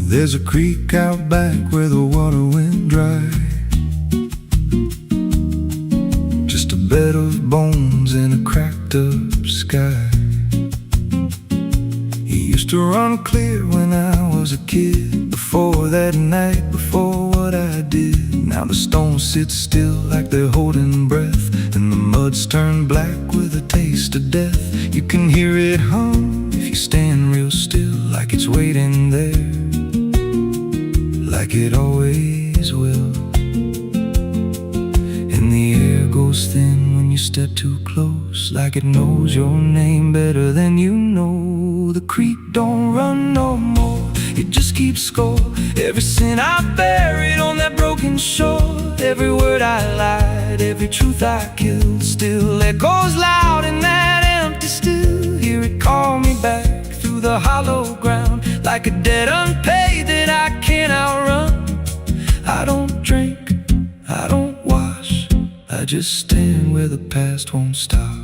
There's a creek out back where the water went dry, just a bed of bones in a cracked up sky. He used to run clear when I was a kid, before that night, before what I did. Now the stones sit still like they're holding breath, and the mud's turned black with a taste of death. You can hear it hum if you stand real still, like it's waiting there, like it always will. And the air goes thin when you step too close, like it knows your name better than you know. The creek don't run no more, it just keeps score. Every sin I buried on that broken shore, every word I lied, every truth I killed, still echoes loud in that empty still. Hear it call me back through the hollow ground, like a debt unpaid that I can't outrun. I don't drink, I don't wash, I just stand where the past won't stop.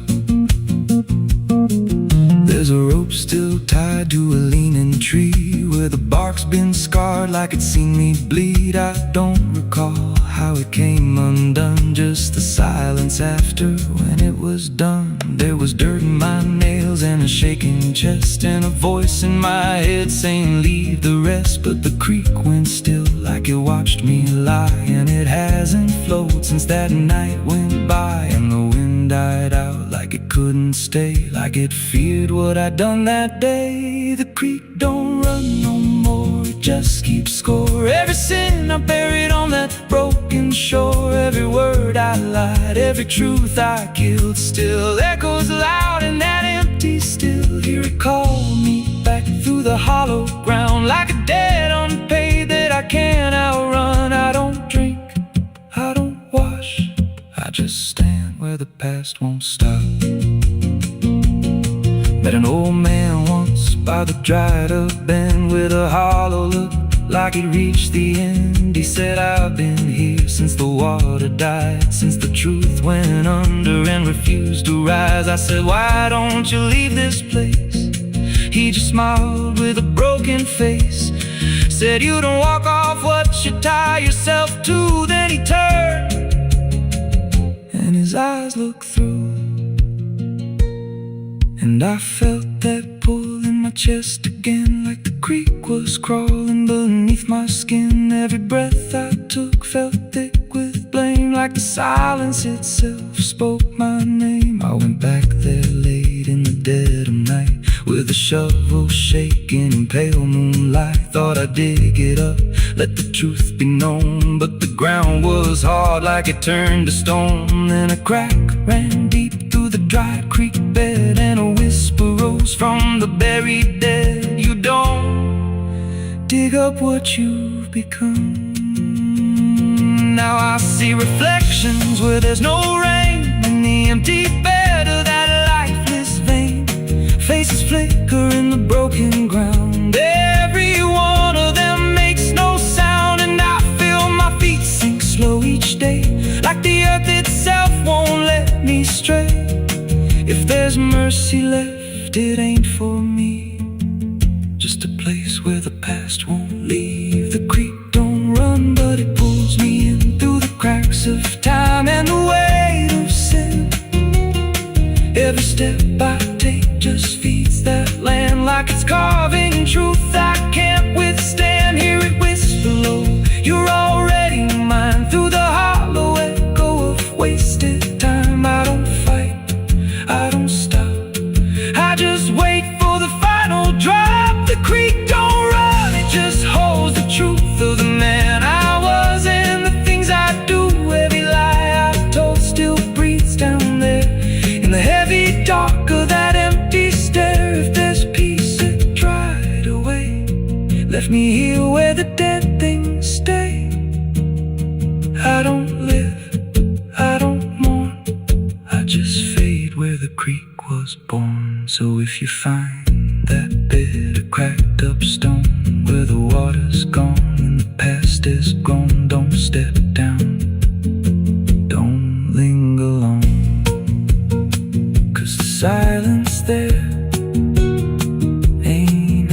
There's a rope still tied to a leaning tree, where the bark's been scarred like it's seen me bleed. I don't recall how it came undone, just the silence after when it was done. There was dirt in my nails and a shaking chest, and a voice in my head saying leave the rest. But the creek went still like it watched me lie, and it hasn't flowed since that night went by. And the wind died out like it couldn't stay, like it feared what I'd done that day. The creek don't run no more, it just keeps score. Every sin I buried on that broken shore, every word I lied, every truth I killed, still echoes loud in that empty still. Hear it call me back through the hollow ground, like a debt unpaid that I can't outrun. I don't drink, I don't wash, I just stand where the past won't stop. Met an old man once by the dried up bend, with a hollow look like he'd reached the end. He said, I've been here since the water died, since the truth went under and refused to rise. I said, why don't you leave this place? He just smiled with a broken face, said, you don't walk off what you tie yourself to. Then he turned and his eyes looked through, and I felt that pull in my chest again, like the creek was crawling beneath my skin. Every breath I took felt thick with blame, like the silence itself spoke my name. I went back there late in the dead of night, with a shovel shaking in pale moonlight. Thought I'd dig it up, let the truth be known, but the ground was hard like it turned to stone. Then a crack ran deep through the dried creek bed, and a whisper rose from the buried dead. You don't dig up what you've become. Now I see reflections where there's no rain, in the empty bed of that lifeless vein. Faces flicker in the broken ground, every one of them makes no sound. And I feel my feet sink slow each day, like the earth itself won't let me stray. If there's mercy left, it ain't for me, just a place where the past won't leave. The creek don't run, but it pulls me in through the cracks of time and the weight of sin. Every step I take just feeds that land, like it's carving truth I can't withstand. Hear it whisper low, you're already mine, through the hollow echo of wasted time. I don't fight, I don't stop, I just wait for the final drop. The creek don't run, it just holds the truth of the man I was and the things I do. Every lie I told still breathes down there in the heavy dark of that empty stare. If there's peace, it dried away, left me here where the dead things stay. I don't live, I don't mourn, I just fade where the creek was born. So if you find that bit of cracked up stone, where the water's gone and the past is grown, don't step down, don't linger long, 'cause the silence there ain't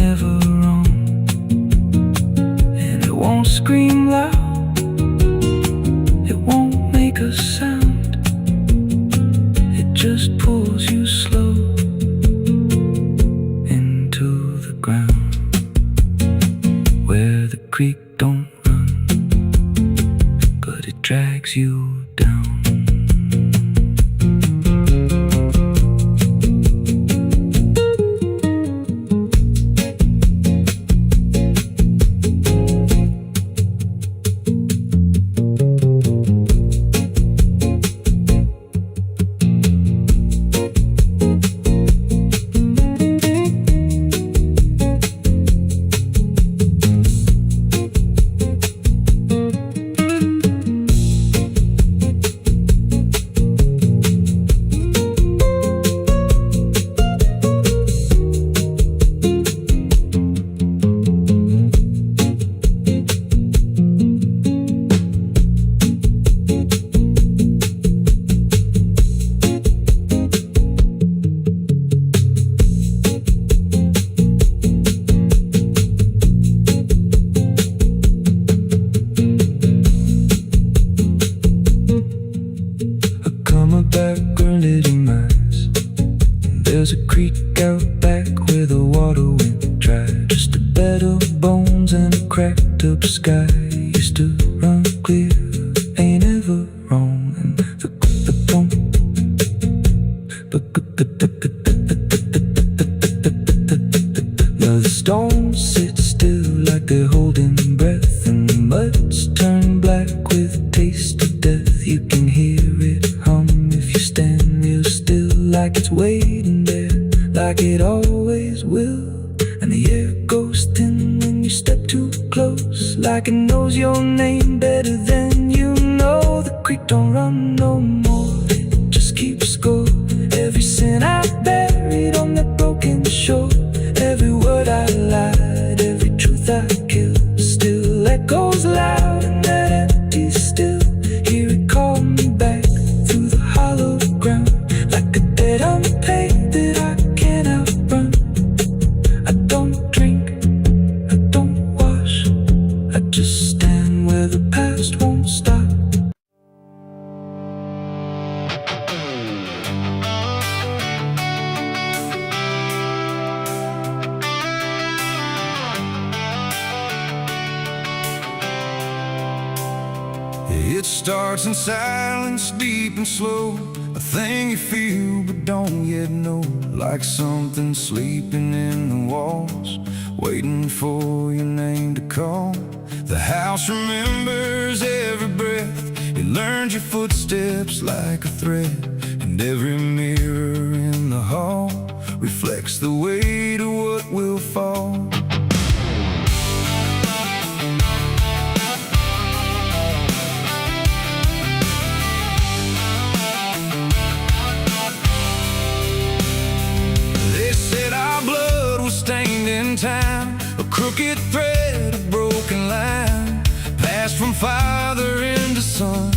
stones sit still like they're holding breath, and the mud's turn black with taste of death. You can hear it hum if you stand real still, like it's waiting there, like it always will. And the air goes thin when you step too close, like it knows your name better than you know. The creek don't run no more, it just keeps score. Every sin I buried on that broken shore, every word I lied, every truth I killed, still echoes loud in that empty still. Hear it call me back through the hollow ground, like a debt unpaid that I can't outrun. I don't drink, I don't wash, I just stand where the past won't stop. It starts in silence, deep and slow, a thing you feel but don't yet know, like something sleeping in the walls, waiting for your name to call. The house remembers every breath, it learns your footsteps like a thread, and every mirror in the hall reflects the weight of what will fall. Stained in time, a crooked thread, a broken line, passed from father into son,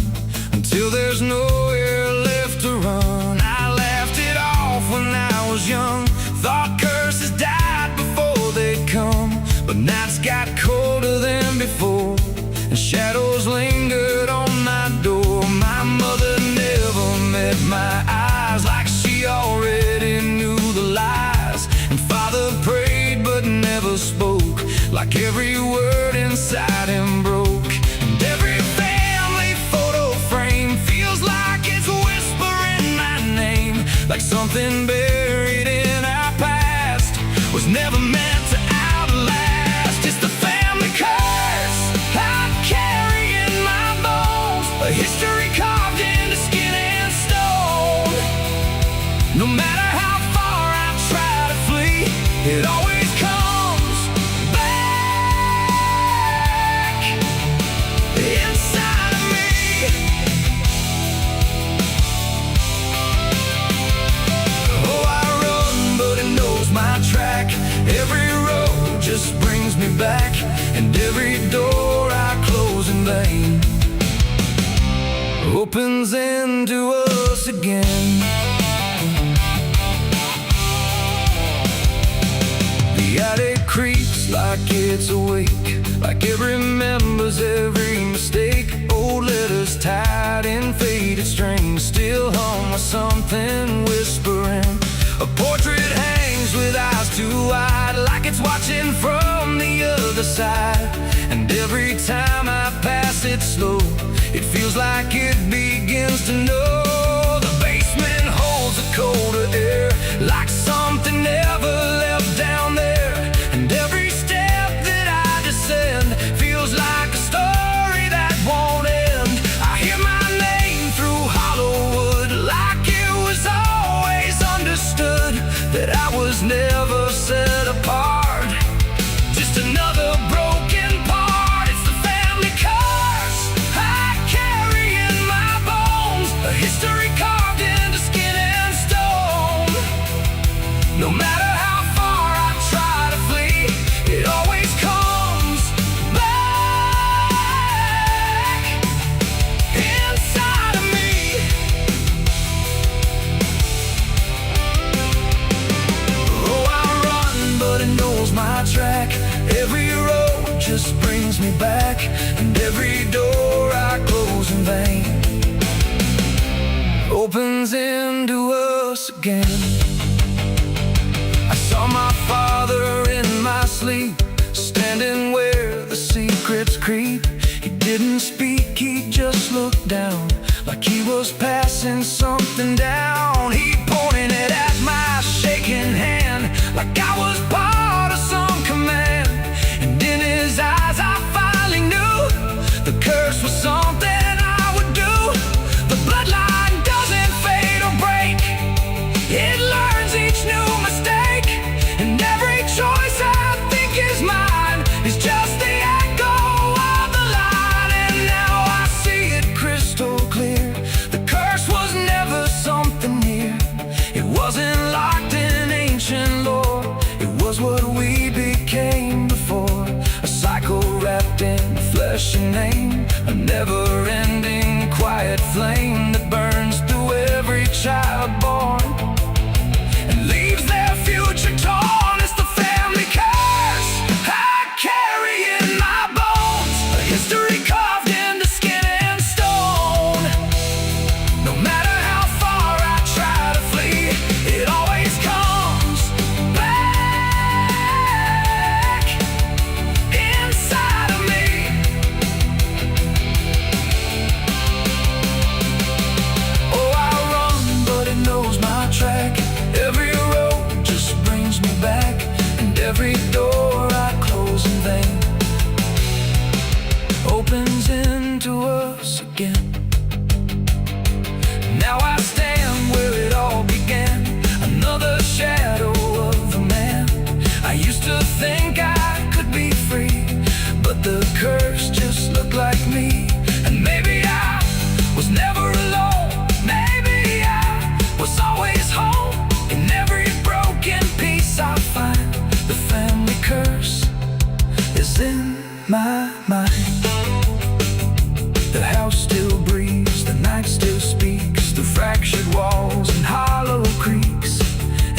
until there's nowhere left to run. I laughed it off when I was young, thought curses died before they'd come, but nights got colder than before, and shadows lingered on my door. My mother never met my eyes, like she already knew the lies, and father prayed but never spoke, like every word inside him broke. And every family photo frame feels like it's whispering my name, like something buried in our past was never meant to outlast. It's the family curse I carry in my bones, a history carved into skin and stone. No matter how far I try to flee, it always comes back inside of me. Oh, I run, but it knows my track. Every road just brings me back, and every door I close in vain opens into us again. The attic creeps like it's awake, like it remembers every mistake. Old letters tied in faded strings still hum with something whispering. A portrait hangs with eyes too wide, like it's watching from the other side. And every time I pass it slow, it feels like it begins to know. The basement holds a colder air, like something never left down there. And every step that I descend feels like a story that won't end. I hear my name through hollow wood, like it was always understood that I was never set apart, just another broken part. It's the family curse I carry in my bones, a history carved into skin and stone. No matter how far I try to flee, it always comes back inside of me. Oh, I run, but it knows my track. Every road just brings me back, and every door I close in vain opens into us again. I saw my father in my sleep, standing where the secrets creep. He didn't speak, he just looked down, like he was passing something down. He pointed it at my shaking hand, like I was part of some command. just your name, a never-ending quiet flame that burns through every child born and leaves their future torn. It's the family curse I carry in my bones, a history carved into skin and stone. No matter how far I try to flee, it always comes back inside of me. Oh, I run, but it knows my track. Every road just brings me back, and every door I close in vain opens into us again. Now I stand where it all began, another shadow of a man. I used to think I could be free, but the curse just looked like me. And maybe I was never alone, maybe I was always home. In every broken piece I find, the family curse is in my mind. The house still breathes, the night still speaks through fractured walls and hollow creaks.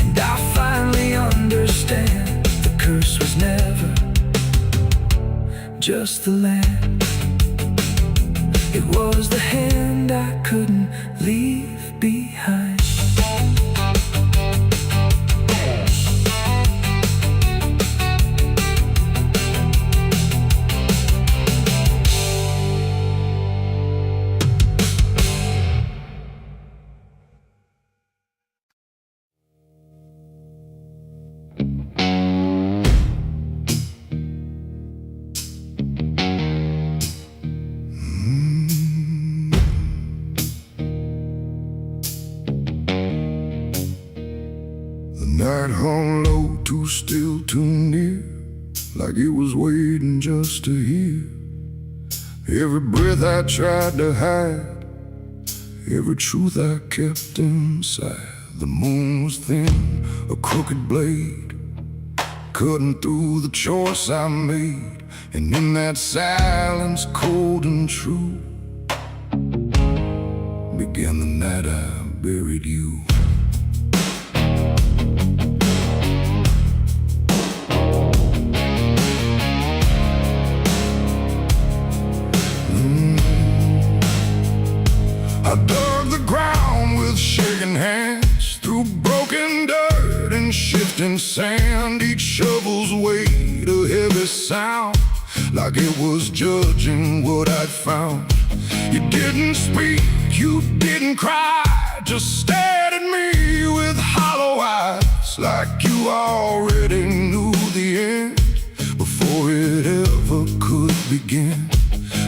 And I finally understand, the curse was never just the land. It was the hand I couldn't leave behind. Night hung low, too still, too near, like it was waiting just to hear. Every breath I tried to hide, every truth I kept inside. The moon was thin, a crooked blade, cutting through the choice I made. And in that silence, cold and true, began the night I buried you. I dug the ground with shaking hands, through broken dirt and shifting sand. Each shovel's weight a heavy sound, like it was judging what I'd found. You didn't speak, you didn't cry, just stared at me with hollow eyes, like you already knew the end before it ever could begin.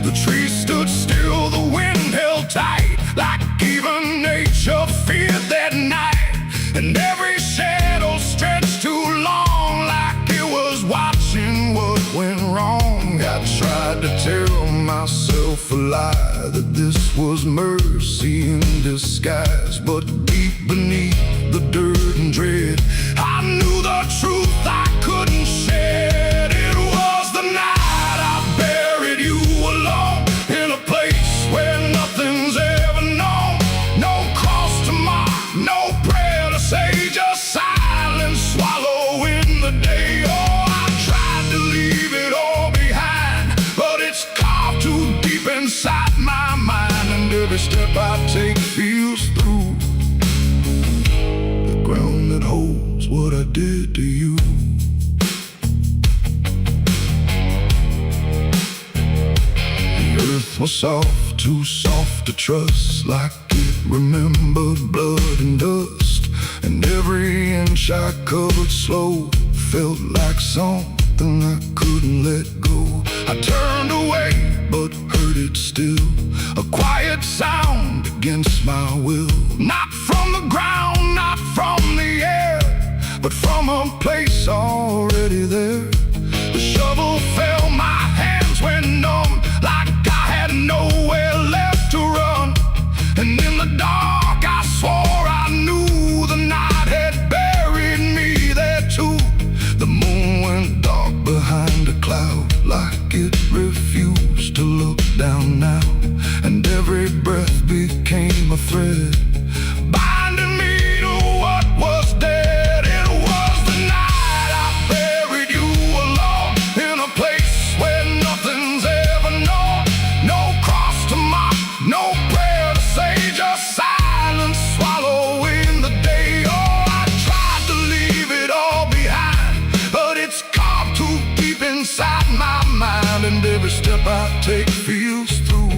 The trees stood still, the wind held tight, like even nature feared that night. And every shadow stretched too long, like it was watching what went wrong. I tried to tell myself a lie, that this was mercy in disguise. But deep beneath the dirt and dread, I knew the truth I couldn't shed. It was the night I buried you alone, in a place where nothing's ever known. No cross to mark, no prayer to say, just silence swallowing the day. Oh, I tried to leave it all behind, but it's carved too deep inside my mind. And every step I take feels through the ground that holds what I did to you. Was soft, too soft to trust, like it remembered blood and dust. And every inch I covered slow felt like something I couldn't let go. I turned away, but heard it still, a quiet sound against my will. Not from the ground, not from the air, but from a place already there. The shovel fell, my hands went numb, like I had nowhere left to run. And in the dark I swore I knew the night had buried me there too. The moon went dark behind a cloud, like it refused to down now, and every breath became a thread, binding me to what was dead. It was the night I buried you alone, in a place where nothing's ever known. No cross to mark, no prayer to say, just silence swallowing the day. Oh, I tried to leave it all behind, but it's carved too deep inside my mind, and every step I take feels through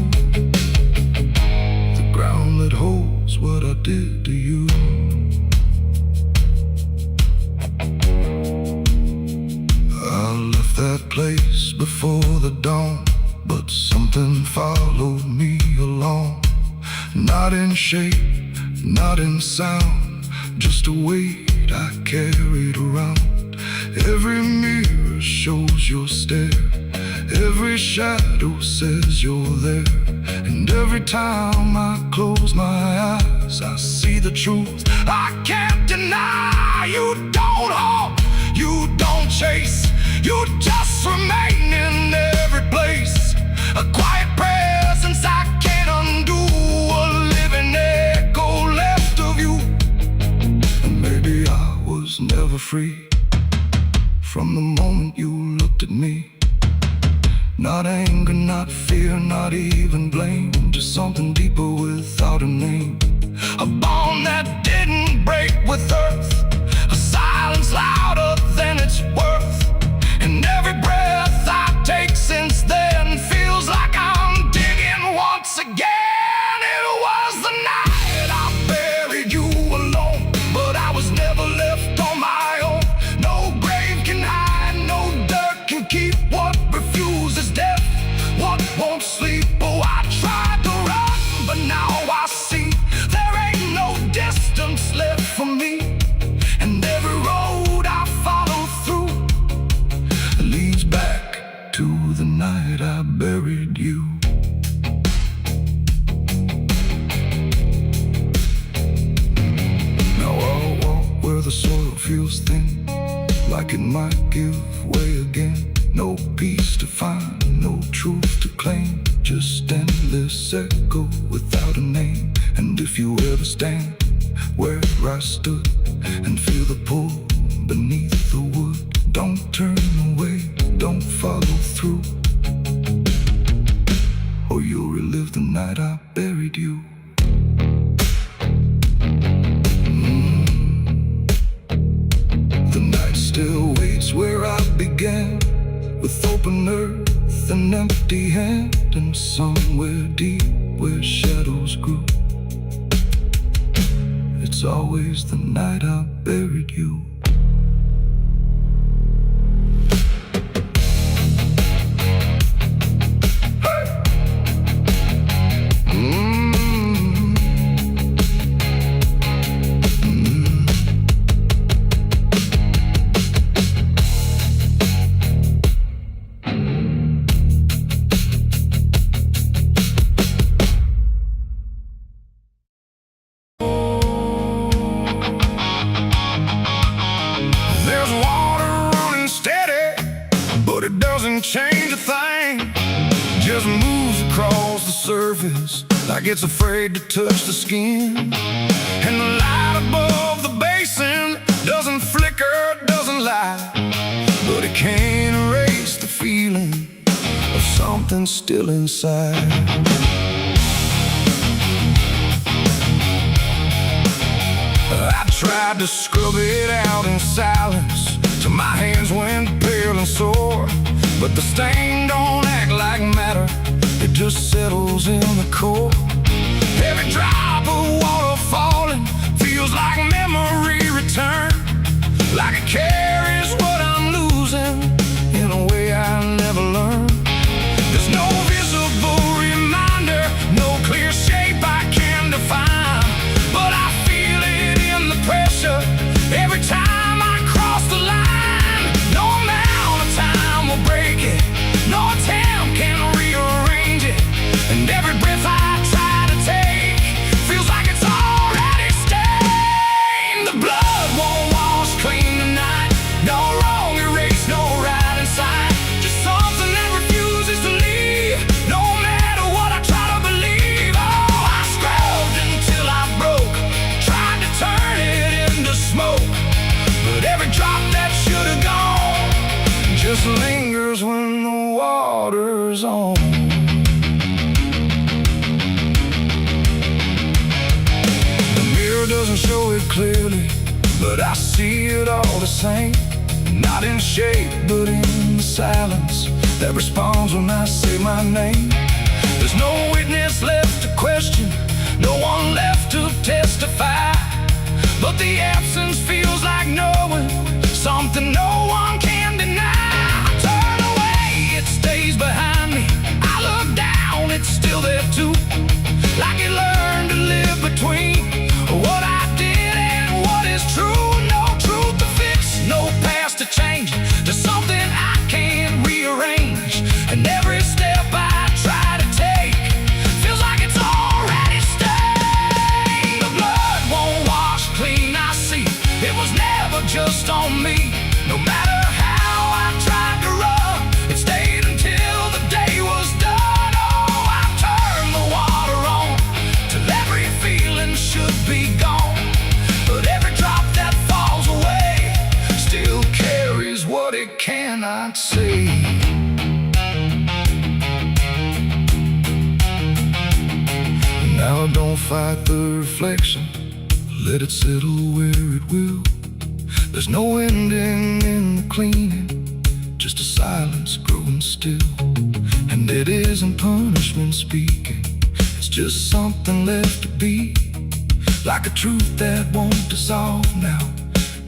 the ground that holds what I did to you. I left that place before the dawn, but something followed me along. Not in shape, not in sound, just a weight I carried around. Every mirror shows your stare, every shadow says you're there, and every time I close my eyes I see the truth I can't deny. You don't hope, you don't chase, you just remain in every place. A quiet presence I can't undo, a living echo left of you. And maybe I was never free from the moment you looked at me. Not anger, not fear, not even blame, just something deeper without a name. A bond that didn't break with earth, a silence louder than its worth. And every breath I take since then feels like I'm digging once again. It was the night I buried you alone, but I was never left on my own. No grave can hide, no dirt can keep what refuses death, what won't sleep. Oh, I tried to run, but now I see there ain't no distance left for me. And every road I follow through leads back to the night I buried you. Now I'll walk where the soil feels thin, like it might give way again. No peace to find, no truth to claim, just endless echo without a name. And if you ever stand where I stood and feel the pull beneath the wood, don't turn away, don't follow through, or you'll relive the night I buried you. The night still waits where I began, with open earth and empty hand, and somewhere deep where shadows grew, it's always the night I buried you. Change a thing, just moves across the surface like it's afraid to touch the skin. And the light above the basin doesn't flicker, doesn't lie, but it can't erase the feeling of something still inside. I tried to scrub it out in silence till my hands went pale and sore, but the stain don't act like matter, it just settles in the core. Every drop of water falling feels like memory return, like it carries what I'm losing in a way I never learned. There's no visible reminder, no clear shape I can define, but I feel it in the pressure every time I cross the line. No amount of time will break it, no attempt can rearrange it, and every breath I try just lingers when the water's on. The mirror doesn't show it clearly, but I see it all the same. Not in shape, but in the silence that responds when I say my name. There's no witness left to question, no one left to testify, but the absence feels like knowing something no one can deny. I turn away, it stays behind me. I look down, it's still there too, like it learned to live between what I did and what is true. No truth to fix, no past to change, there's something I can't rearrange. And every step I try to take feels like it's already stained. The blood won't wash clean, I see it was never just on me. No matter how I tried to run, it stayed until the day was done. Oh, I turned the water on till every feeling should be gone, but every drop that falls away still carries what it cannot see. Now don't fight the reflection, let it settle where it will. There's no ending in the cleaning, just a silence growing still. And it isn't punishment speaking, it's just something left to be, like a truth that won't dissolve now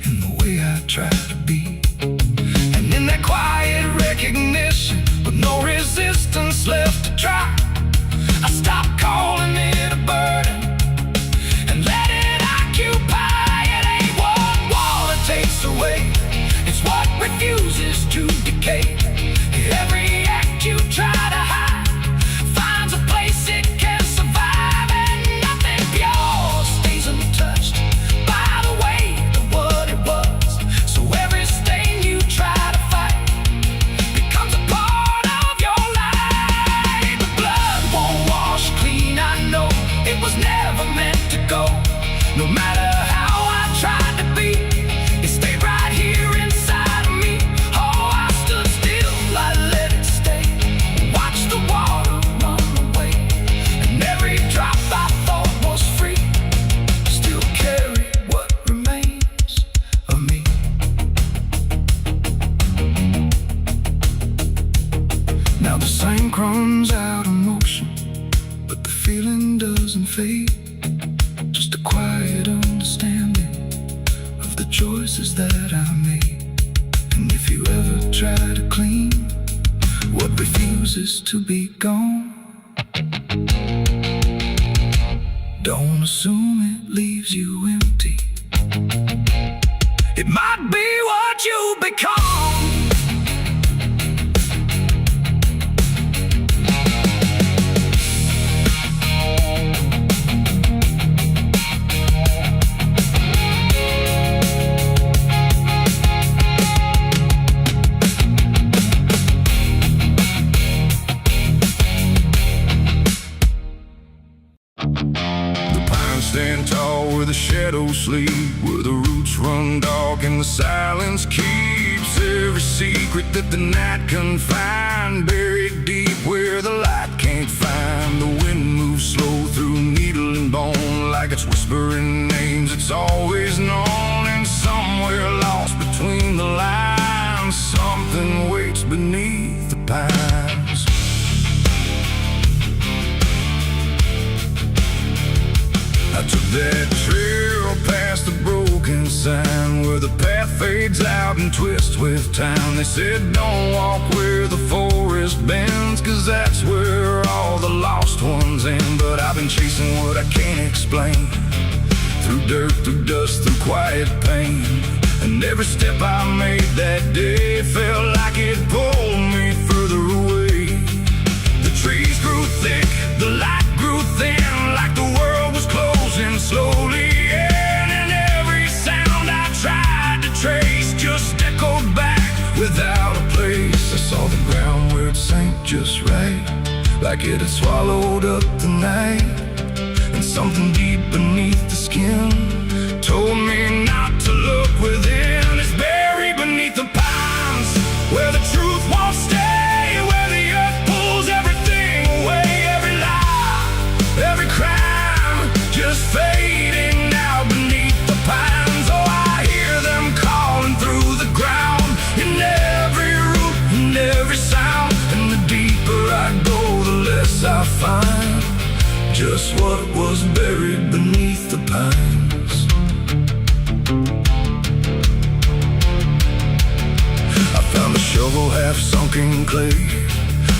in the way I try to be. And in that quiet recognition, with no resistance left to try, I stop calling it a burden and let it occupy. It ain't what wall it takes away, it's what refuses to decay. Every act you try to hide finds a place it can survive, and nothing pure stays untouched by the weight of what it was. So every stain you try to fight becomes a part of your life. The blood won't wash clean, I know it was never meant to go. No matter how I tried to be, it stayed right here inside of me. Oh, I stood still, I let it stay, watched the water run away, and every drop I thought was free still carried what remains of me. Now the sink runs out of motion, but the feeling doesn't fade, just a quiet understanding of the choices that I made. And if you ever try to clean what refuses to be gone, don't assume it leaves you empty. It might be what you become. Stand tall where the shadows sleep, where the roots run dark and the silence keeps every secret that the night can find. Buried deep where the light can't find, the wind moves slow through needle and bone, like it's whispering names it's always known. And somewhere lost between the lines, something waits beneath the pines. I took that trail past the broken sign, where the path fades out and twists with time. They said don't walk where the forest bends, 'cause that's where all the lost ones end. But I've been chasing what I can't explain, through dirt, through dust, through quiet pain. And every step I made that day felt like it pulled me further away. The trees grew thick, the light grew thin, like the world was closing slowly in. And every sound I tried to trace just echoed back without a place. I saw the ground where it sank just right, like it had swallowed up the night. And something deep beneath the skin told me not to look within. It's buried beneath the pines, where the truth just what was buried beneath the pines. I found a shovel half sunk in clay,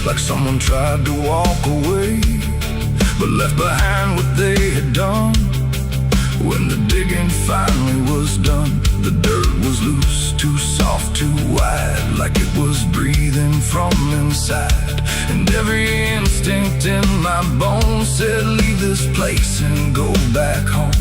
like someone tried to walk away, but left behind what they had done. When the digging finally was done, the dirt was loose, too soft, too wide, like it was breathing from inside. And every instinct in my bones said, leave this place and go back home.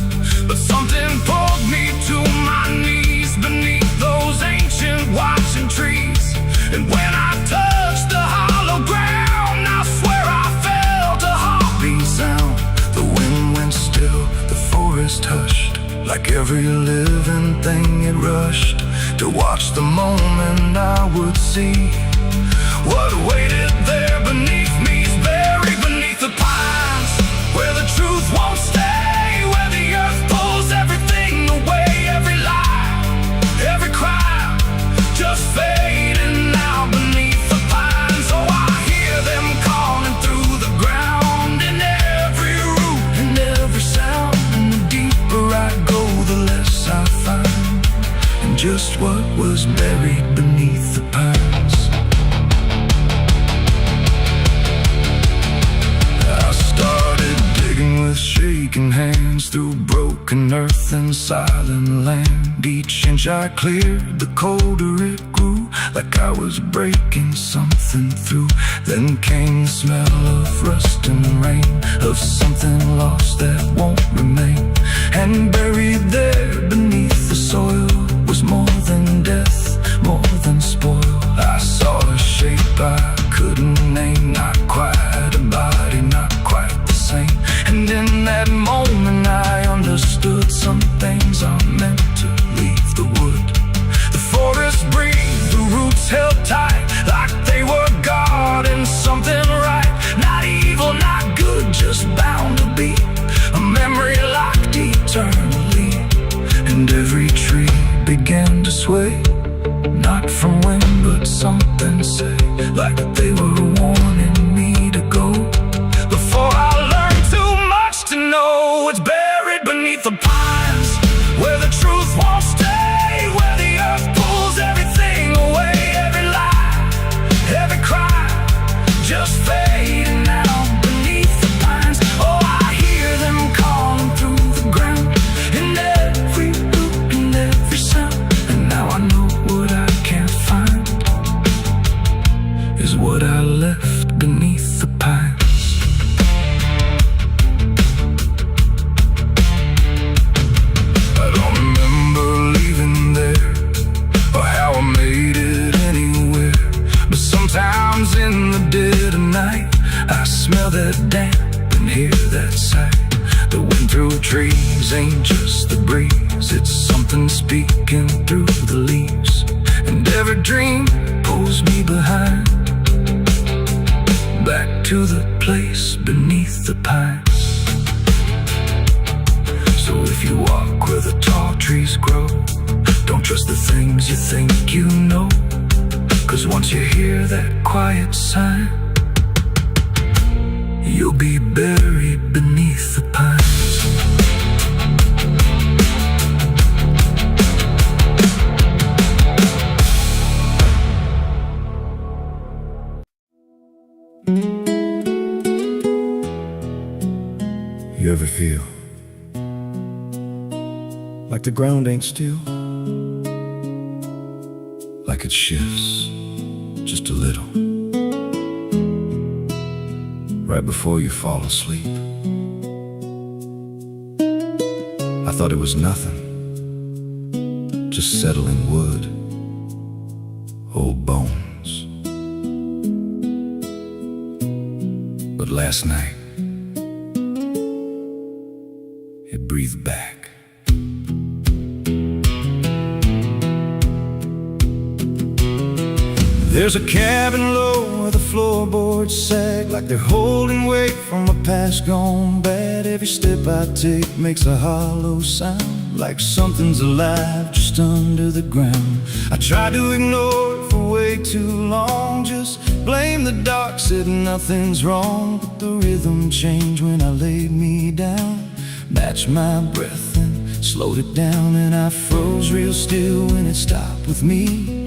But something pulled me to my knees beneath those ancient watching trees. And when I touched the hollow ground, I swear I felt a heartbeat sound. The wind went still, the forest hushed, like every living thing it rushed to watch the moment I would see what waited there beneath me's buried beneath the pines, where the truth won't stay, where the earth pulls everything away, every lie, every crime just fading now beneath the pines. Oh, I hear them calling through the ground, in every root and every sound. And the deeper I go, the less I find, and just what was buried beneath the pines. I started digging with shaking hands through broken earth and silent land. Each inch I cleared, the colder it grew, like I was breaking something through. Then came the smell of rust and rain, of something lost that won't remain. And buried there beneath the soil was more than death, more than spoil. I saw a shape I couldn't name, not quite a body, not quite the same. And in that moment I understood some things are meant to leave the wood. The forest breathed, the roots held tight, like they were guarding something right. Not evil, not good, just bound to be a memory locked eternally. And every tree began to sway, not from wind but something say, like they were warning me to go before I learned too much to know. It's buried beneath the pines, where the truth won't stay, where the earth pulls everything away, every lie, every crime just fading now beneath the pines. Oh, I hear them calling through the ground, in every root and every sound. And now I know what I can't find is what I left beneath the pines. I don't remember leaving there, or how I made it anywhere, but sometimes in the dead of night I smell that damp and hear that sigh. The wind through trees ain't just the breeze, it's something speaking through the leaves. And every dream pulls me behind, back to the place beneath the pines. So if you walk where the tall trees grow, don't trust the things you think you know, 'cause once you hear that quiet sign, you'll be buried beneath the pines. You ever feel like the ground ain't still, like it shifts just a little right before you fall asleep? I thought it was nothing, just settling wood, old bones. But last night it breathed back. There's a cabin low where the floorboards sag, like they're holding weight from a past gone bad. Every step I take makes a hollow sound, like something's alive just under the ground. I tried to ignore it for way too long, just blame in the dark, said nothing's wrong, but the rhythm changed when I laid me down. Matched my breath and slowed it down, and I froze real still when it stopped with me.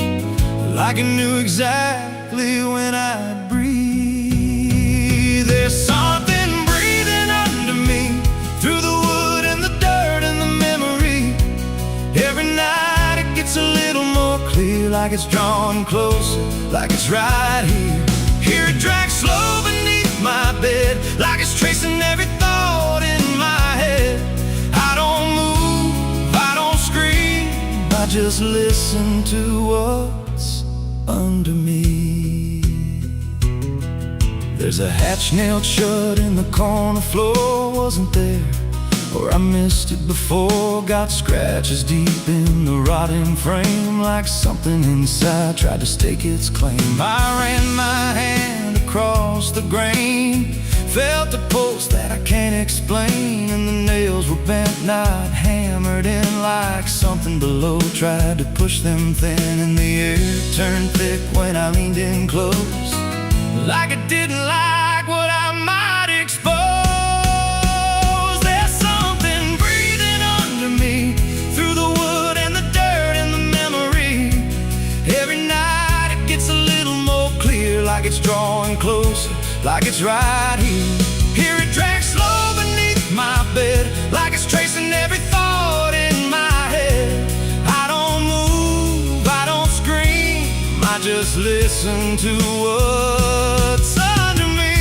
Like I knew exactly when I'd breathe. There's something breathing under me, through the wood and the dirt and the memory. Every night it gets a little more clear, like it's drawing closer, like it's right here. Hear it drag slow beneath my bed, like it's tracing every thought in my head. I don't move, I don't scream, I just listen to what's under me. There's a hatch nailed shut in the corner floor, wasn't there, or I missed it before. Got scratches deep in the rotting frame, like something inside tried to stake its claim. I ran my hand across the grain, felt a pulse that I can't explain, and the nails were bent, not hammered in, like something below tried to push them thin. And the air turned thick when I leaned in close, like it didn't like what I might expose. There's something breathing under me, through the wood and the dirt and the memory. Every night it gets a little more clear, like it's drawing closer, like it's right here. Hear it drag slow beneath my bed, like it's tracing every thought in my head. I don't move, I don't scream, I just listen to what's under me.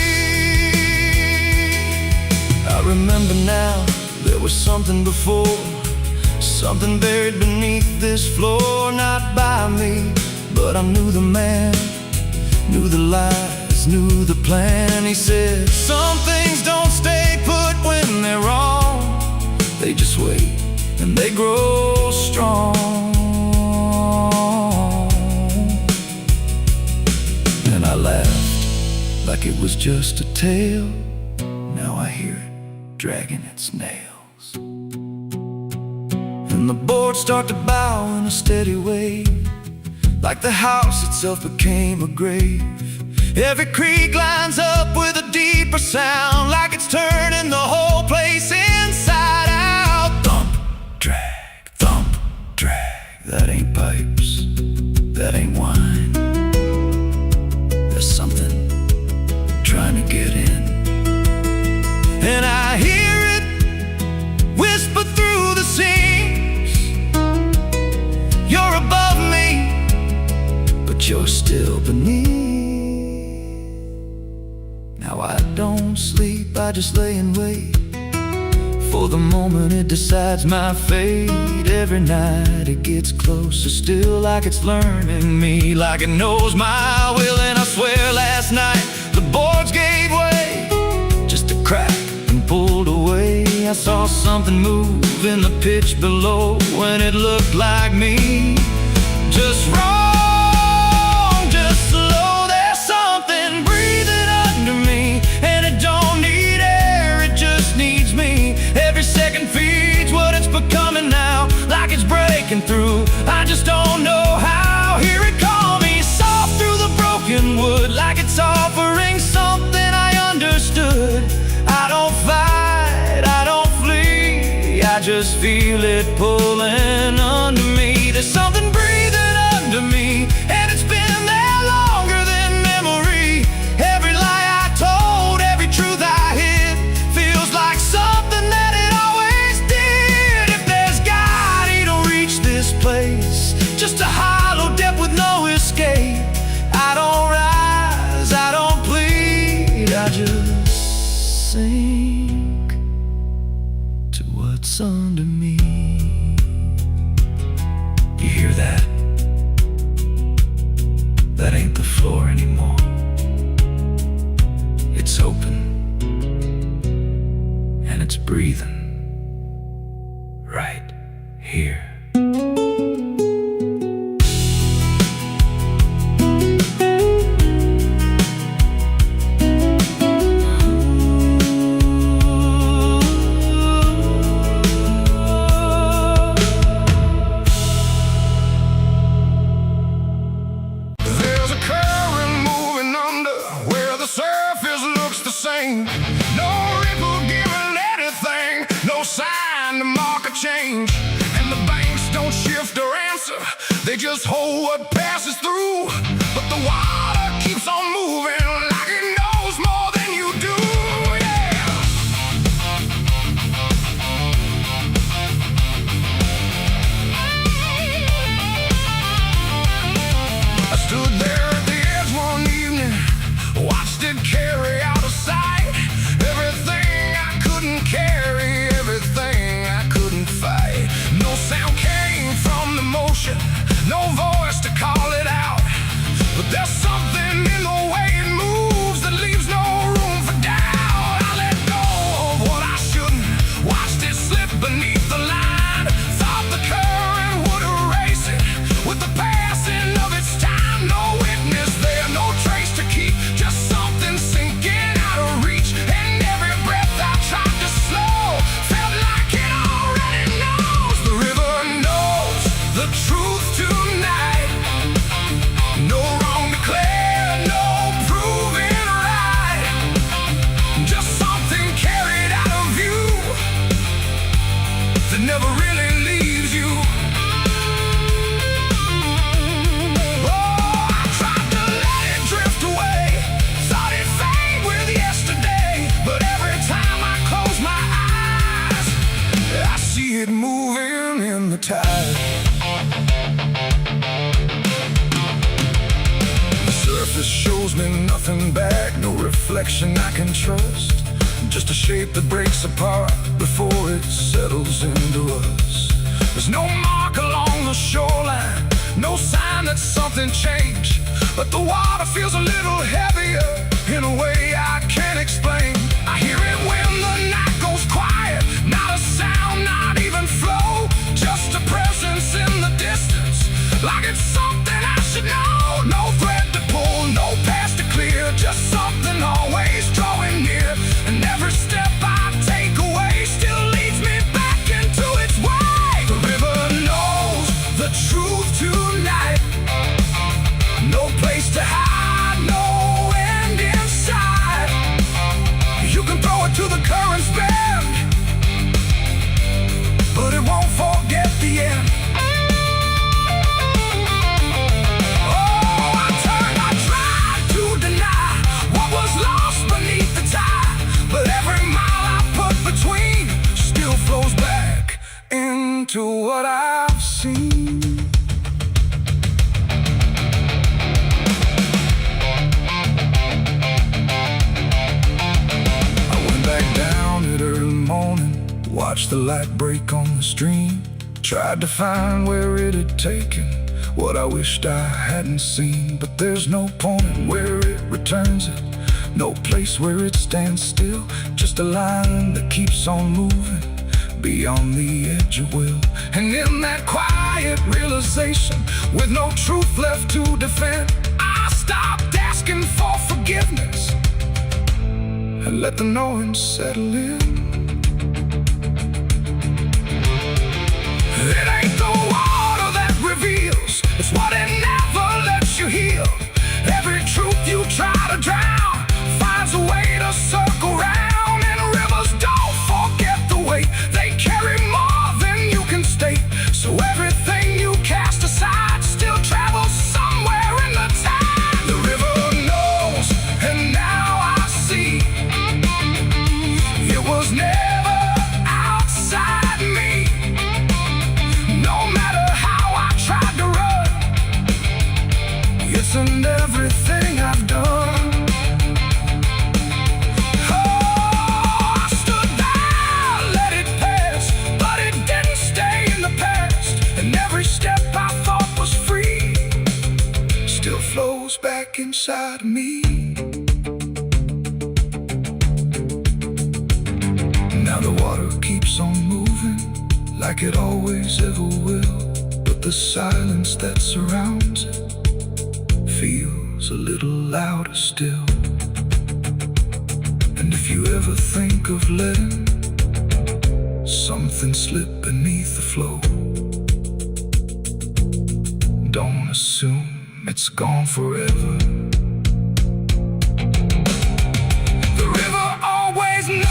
I remember now, there was something before, something buried beneath this floor. Not by me, but I knew the man, knew the lies, knew the plan. He said, some things don't stay put when they're wrong, they just wait and they grow strong. And I laughed like it was just a tale. Now I hear it dragging its nails, and the boards start to bow in a steady way, like the house itself became a grave. Every creak lines up with a deeper sound, like it's turning the whole place inside out. Thump, drag, that ain't pipes, that ain't wine. There's something trying to get in, and I hear it whisper through the seams. You're above me, but you're still beneath. Now I don't sleep, I just lay and wait for the moment it decides my fate. Every night it gets closer still, like it's learning me, like it knows my will. And I swear last night the boards gave way, just a crack and pulled away. I saw something move in the pitch below, and it looked like me, just wrong, just slow. There's something breathing under me, and it don't need air, it just needs me. Every second feeds what it's becoming now, like it's breaking through, I just don't know how. Hear it call me soft through the broken wood, like it's offering something I understood. I don't fight, I don't flee, I just feel it pulling under me. There's something breathing under me, and it's been there longer than memory. Every lie I told, every truth I hid, feels like something that it always did. If there's God, he don't reach this place, just a hollow depth with no escape. I don't rise, I don't plead, I just sink to what's under me. You hear that? That ain't the floor anymore. It's open, and it's breathing right here. There's a current moving gives me nothing back, no reflection I can trust. Just a shape that breaks apart before it settles into us. There's no mark along the shoreline, no sign that something changed, but the water feels a little heavier in a way I can't explain. I hear it when the night goes quiet, not a sound, not even flow, just a presence in the distance, like it's something I should know. No thread to pull, no path to clear, just something always drawing near. And every step I take away still leads me back into its way. The river knows the truth tonight. No place to hide, no end in sight. You can throw it to the current's bend, but it won't forget the end. To what I've seen. I went back down at early morning, watched the light break on the stream, tried to find where it had taken what I wished I hadn't seen. But there's no point where it returns it, no place where it stands still, just a line that keeps on moving beyond the edge of will. And in that quiet realization, with no truth left to defend, I stopped asking for forgiveness and let the knowing settle in. It ain't the water that reveals, it's what it never lets you heal. Every truth you try to drown finds a way to circle round. And rivers don't forget the weight, they carry more than you can state. So everything you cast aside still travels somewhere in the tide. The river knows, and now I see, it was never outside me. No matter how I tried to run, it's in everything I've done. Flows back inside of me. Now the water keeps on moving like it always ever will, but the silence that surrounds it feels a little louder still. And if you ever think of letting something slip beneath the flow, don't assume it's gone forever. The river always knows.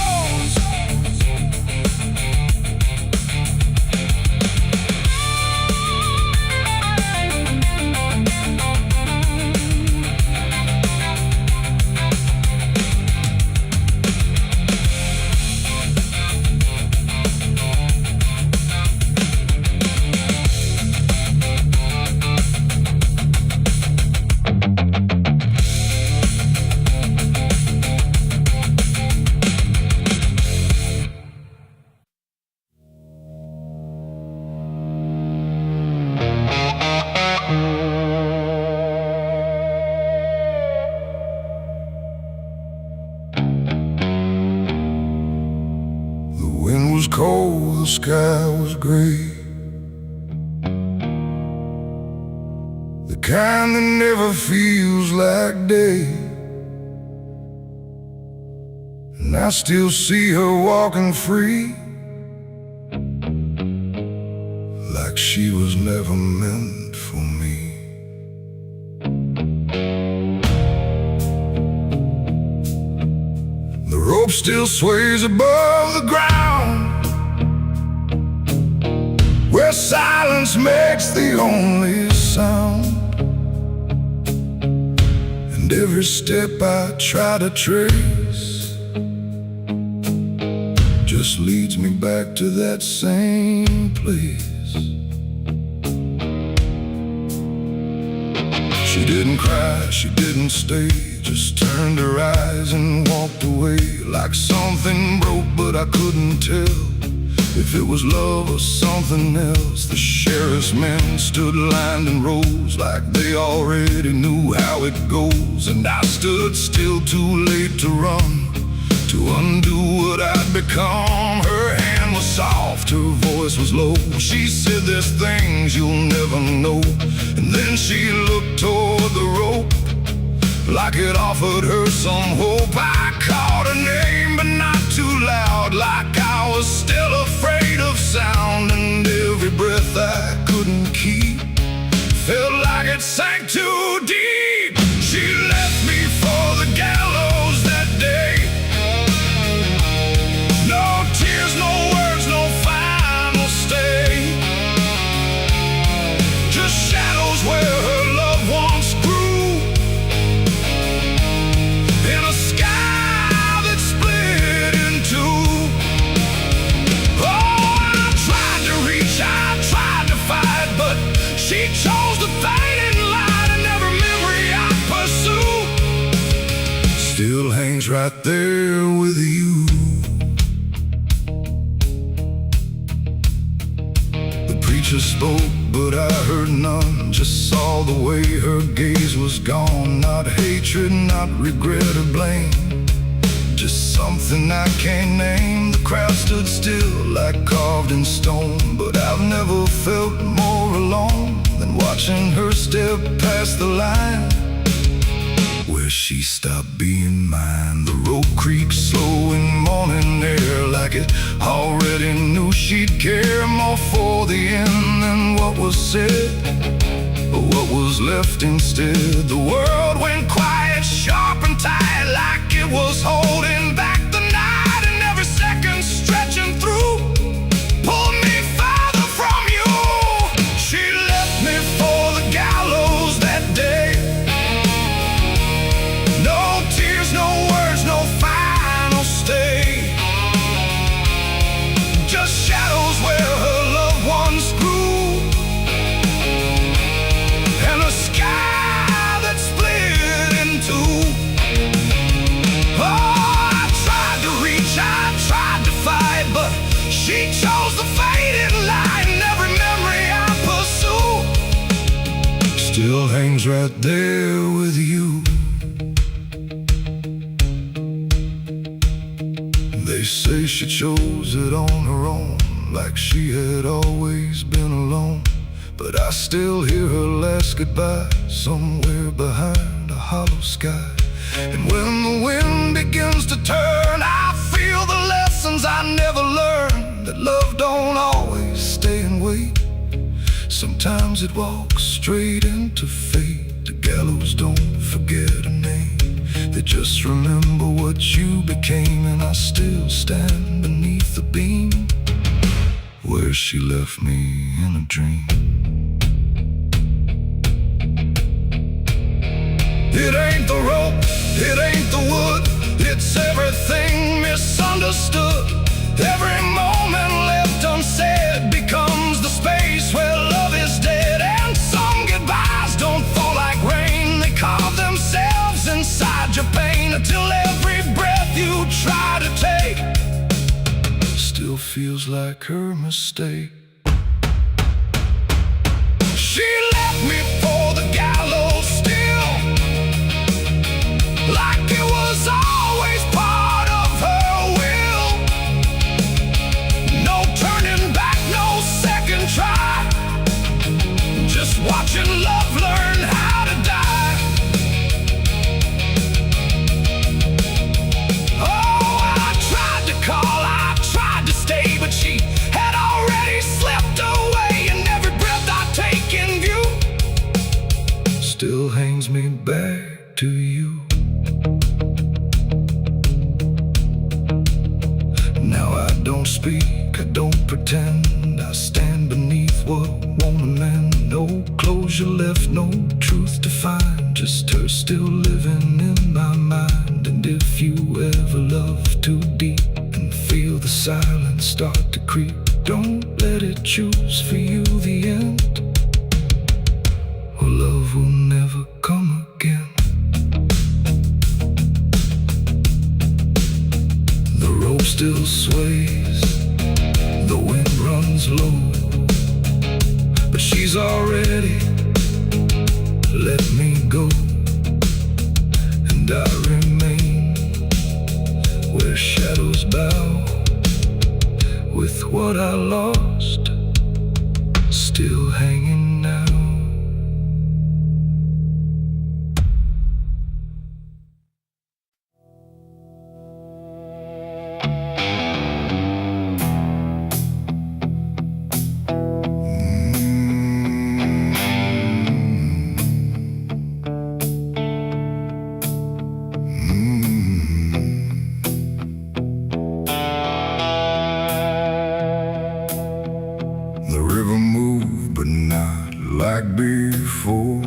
Cold, the sky was gray, the kind that never feels like day. And I still see her walking free, like she was never meant for me. The rope still sways above the ground, where silence makes the only sound. And every step I try to trace just leads me back to that same place. She She didn't cry, she didn't stay, just turned her eyes and walked away. Like something broke, but I couldn't tell if it was love or something else. The sheriff's men stood lined in rows, like they already knew how it goes. And I stood still, too late to run, to undo what I'd become. Her hand was soft, her voice was low. She said, "There's things you'll never know." And then she looked toward the rope, like it offered her some hope. I called her name, but not too loud, like I was still afraid of sound. And every breath I couldn't keep felt like it sank too deep. She left me for the gallows that day. No tears, no words, no final stay, just shadows where her loved ones grew, in a sky that split in two. Oh, I tried to reach, I tried to fight, but she chose the fading light, and every memory I pursue still hangs right there with you. The preacher spoke, but I heard none, just saw the way her gaze was gone. Not hatred, not regret or blame, just something I can't name. The crowd stood still, like carved in stone, but I've never felt more alone than watching her step past the line where she stopped being mine. The road creaks slow in morning air, like it already knew she'd care more for the end than what was said, or what was left instead. The world went quiet, sharp and tight, like it was holding back the night, and every second stretching through pulled me farther from you. She left me for the gallows that day. No tears, no words, no final stay, just shadows where her loved ones grew, and a sky that split in two. Oh, I tried to reach, I tried to fight, but she chose the fading light, and every memory I pursue still hangs right there with you. They say she chose it on her own, like she had always been alone. But I still hear her last goodbye somewhere behind a hollow sky. And when the wind begins to turn, I feel the lessons I never learned, that love don't always stay and wait. Sometimes it walks straight into fate. The gallows don't forget a name, they just remember what you became. And I still stand beneath the beam where she left me in a dream. It ain't the rope, it ain't the wood, it's everything misunderstood. Every moment left unsaid becomes the space where love is dead. And some goodbyes don't fall like rain, they carve themselves inside your pain, until every breath you try to take still feels like her mistake. She left me for the gallows still, like it was always part of her will. No turning back, no second try, just watching love learn how to die. Oh, I tried to call, I tried to stay, but she had already slipped away, and every breath I take in view still hangs me back to you. Now I don't speak, I don't pretend, I stand beneath what won't amend. No closure left, no truth to find, just her still living in my mind. And if you ever love too deep and feel the silence start to creep, don't let it choose for you the end, or love will never come still sways, the wind runs low, but she's already let me go. And I remain where shadows bow, with what I lost still hanging now. Like before,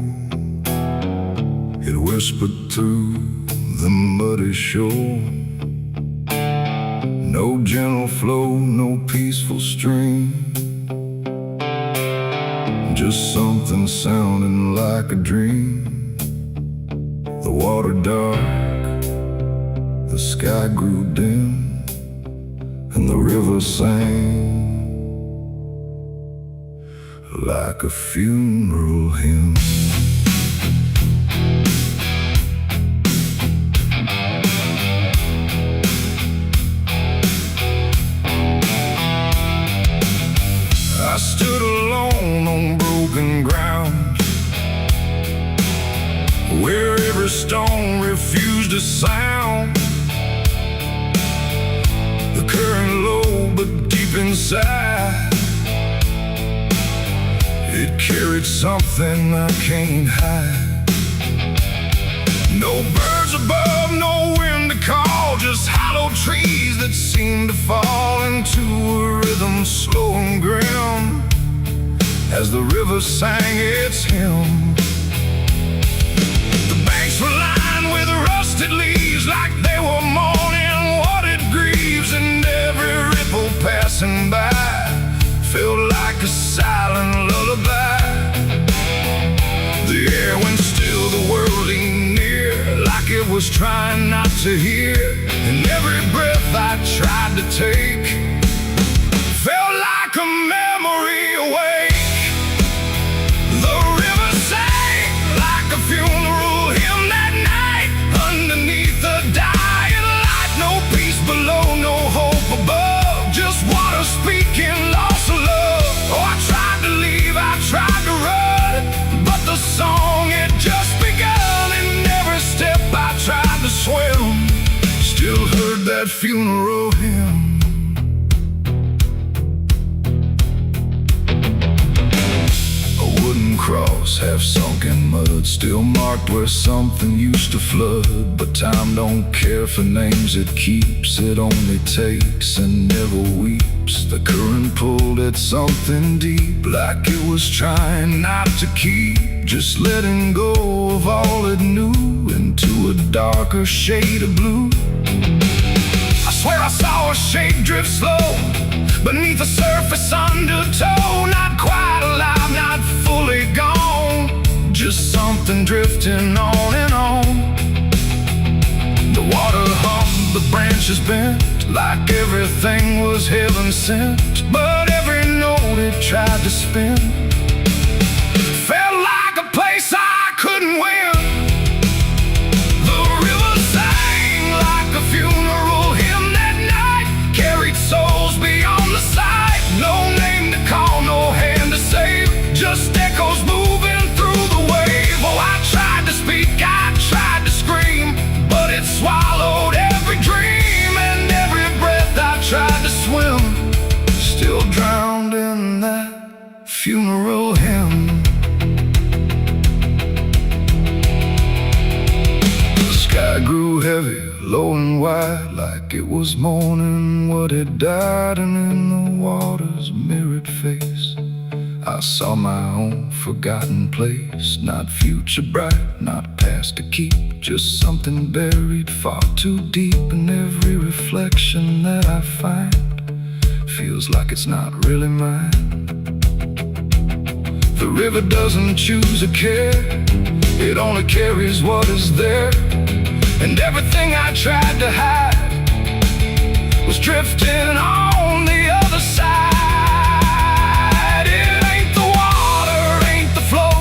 it whispered through the muddy shore. No gentle flow, no peaceful stream, just something sounding like a dream. The water dark, the sky grew dim, and the river sang like a funeral hymn. I stood alone on broken ground, where every stone refused a sound. The current low but deep inside, it carried something I can't hide. No birds above, no wind to call, just hollow trees that seem to fall into a rhythm slow and grim, as the river sang its hymn. The banks were lined with rusted leaves, like they were mourning what it grieves, and every ripple passing by felt like a silent lullaby. The air went still, the world leaned near, like it was trying not to hear. And every breath I tried to take felt like a memory awake. The river sang like a funeral hymn that night, underneath the dying light. No peace below, no hope above, just water speaking lost love. Oh, I tried to leave, I tried to run, but the song had just begun. And every step I tried to swim still heard that funeral hymn. A wooden cross, half sunk in mud, still marked where something used to flood. But time don't care for names it keeps, it only takes and never weeps. The current pulled at something deep, like it was trying not to keep, just letting go of all it knew into a darker shade of blue. I swear I saw a shape drift slow beneath the surface undertow, not quite alive, not fully gone, just something drifting on and on. The water hummed, the branches bent, like everything was heaven sent, but every note it tried to spin felt like a place I couldn't win. The river sang like a funeral hymn that night, carried souls beyond the sight. No name to call, no hand to save, just echoes moving through the wave. Oh, I tried to speak, I tried to scream, but it swallowed every dream. And every breath I tried to swim still drowned in that funeral hymn. The sky grew heavy, low and wide, like it was mourning what had died. And in the water's mirrored face I saw my own forgotten place, not future bright, not past to keep, just something buried far too deep. And every reflection that I find feels like it's not really mine. The river doesn't choose a care, it only carries what is there. And everything I tried to hide was drifting on the other side. It ain't the water, ain't the flow,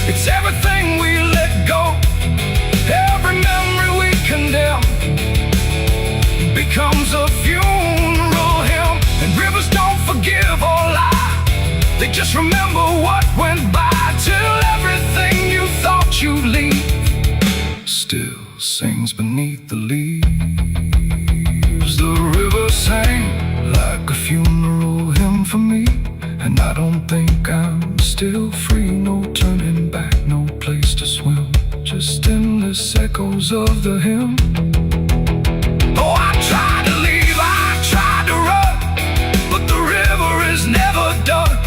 it's everything we let go. Every memory we condemn becomes a funeral hymn. And rivers don't forgive or lie, they just remember what went by, till everything you thought you'd leave still sings beneath the leaves. The river sang like a funeral hymn for me, and I don't think I'm still free. No turning back, no place to swim, just endless echoes of the hymn. Oh, I tried to leave, I tried to run, but the river is never done.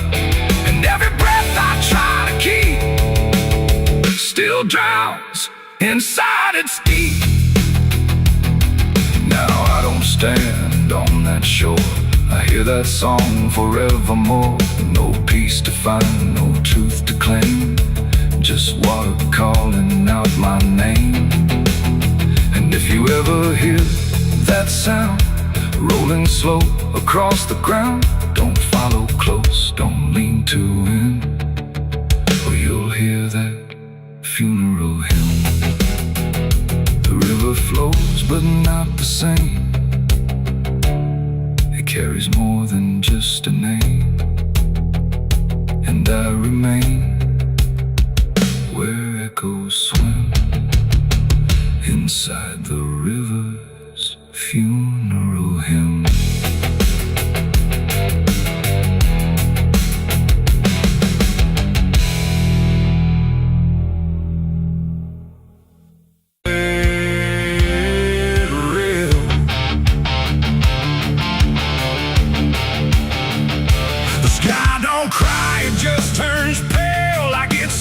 And every breath I try to keep still drowns inside its deep. Now I don't stand on that shore, I hear that song forevermore. No peace to find, no truth to claim, just water calling out my name. And if you ever hear that sound rolling slow across the ground, don't follow close, don't lean too in, or you'll hear that funeral hymn. The river flows but not the same, it carries more than just a name. And I remain where echoes swim inside the river's funeral hymn.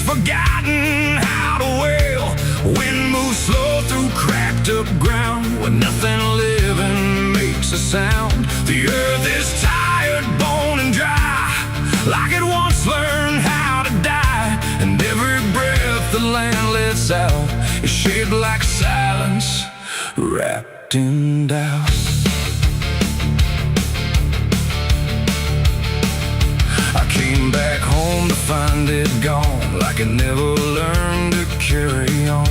Forgotten how to wail. Wind moves slow through cracked up ground where nothing living makes a sound. The earth is tired, bone and dry, like it once learned how to die. And every breath the land lets out is shaped like silence wrapped in doubt. I came back home to find it gone, like it never learned to carry on.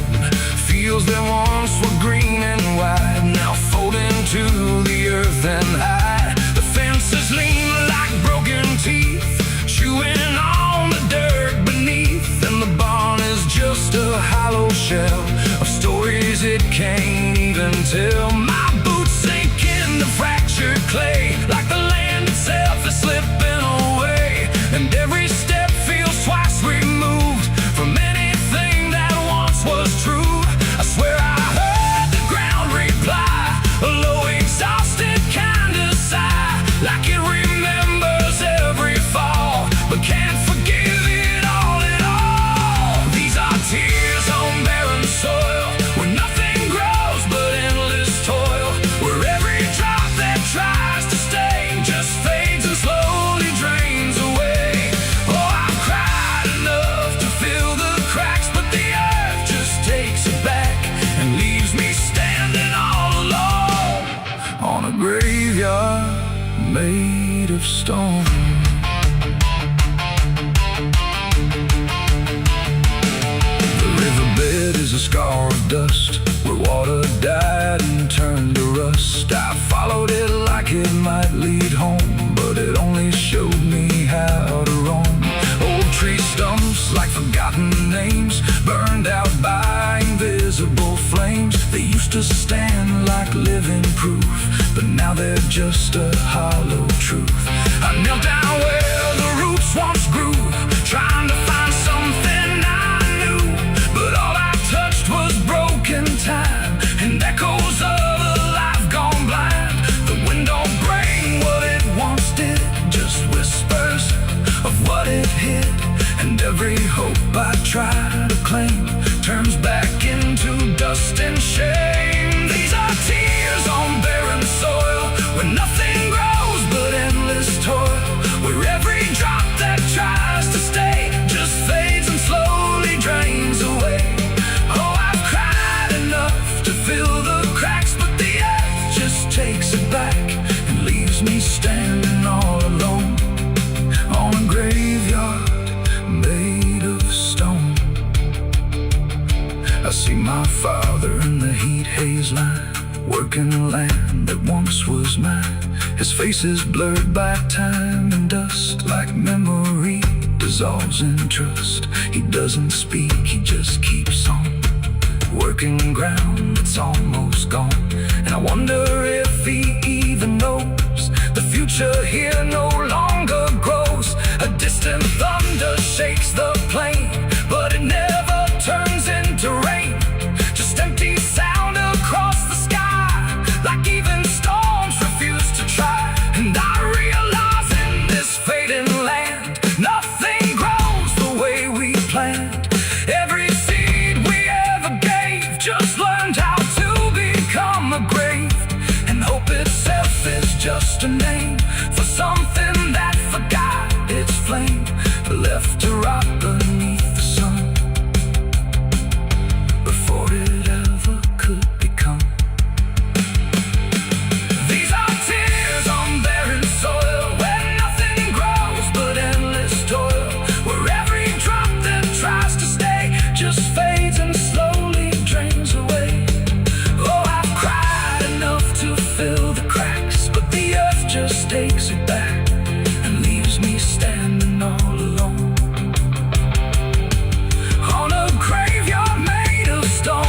Fields that once were green and wide now fold into the earth and hide. The fences lean like broken teeth, chewing on the dirt beneath. And the barn is just a hollow shell of stories it can't even tell. My boots sink into fractured clay, like the land itself is slipping away. And every step feels twice removed from anything that once was true. I swear I heard the ground reply, a low exhausted kind of sigh, like it remembers every fall but can't forgive it all at all. These are tears on barren soil, where nothing grows but endless toil, where every drop that tries to stay just fades and slowly drains away. Oh, I've cried enough to fill the cracks, but the earth just takes it back and leaves me standing all alone on a graveyard made of stone. The riverbed is a scar of dust, where water died and turned to rust. I followed it like it might lead home, but it only showed me how to roam. Old tree stumps like forgotten names, burned out by invisible flames. They used to stand like living proof, but now they're just a hollow truth. I knelt down where the roots once grew, trying to find something I knew, but all I touched was broken time and echoes of a life gone blind. The wind don't bring what it once did, just whispers of what it hid. And every hope I try to claim turns back into dust and shame. These are tears on barren soil, where nothing grows but endless toil, where every drop that tries to stay just fades and slowly drains away. Oh, I've cried enough to fill the cracks, but the earth just takes it back haze line, working land that once was mine. His face is blurred by time and dust, like memory dissolves in trust. He doesn't speak, he just keeps on, working ground that's almost gone. And I wonder if he even knows the future here no longer grows. A distant thunder shakes the plain, but it never turns into rain. Just empty sound across the sky, like even storms refuse to try. And I realize in this fading land, nothing grows the way we planned. Every seed we ever gave just learned how to become a grave. And hope itself is just a name for something that forgot its flame, left to rot beneath the sun before it ever could become. These are tears on barren soil, where nothing grows but endless toil, where every drop that tries to stay just fades and slowly drains away. Oh, I've cried enough to fill the cracks, but the earth just takes it back and leaves me standing all alone on a graveyard made of stone.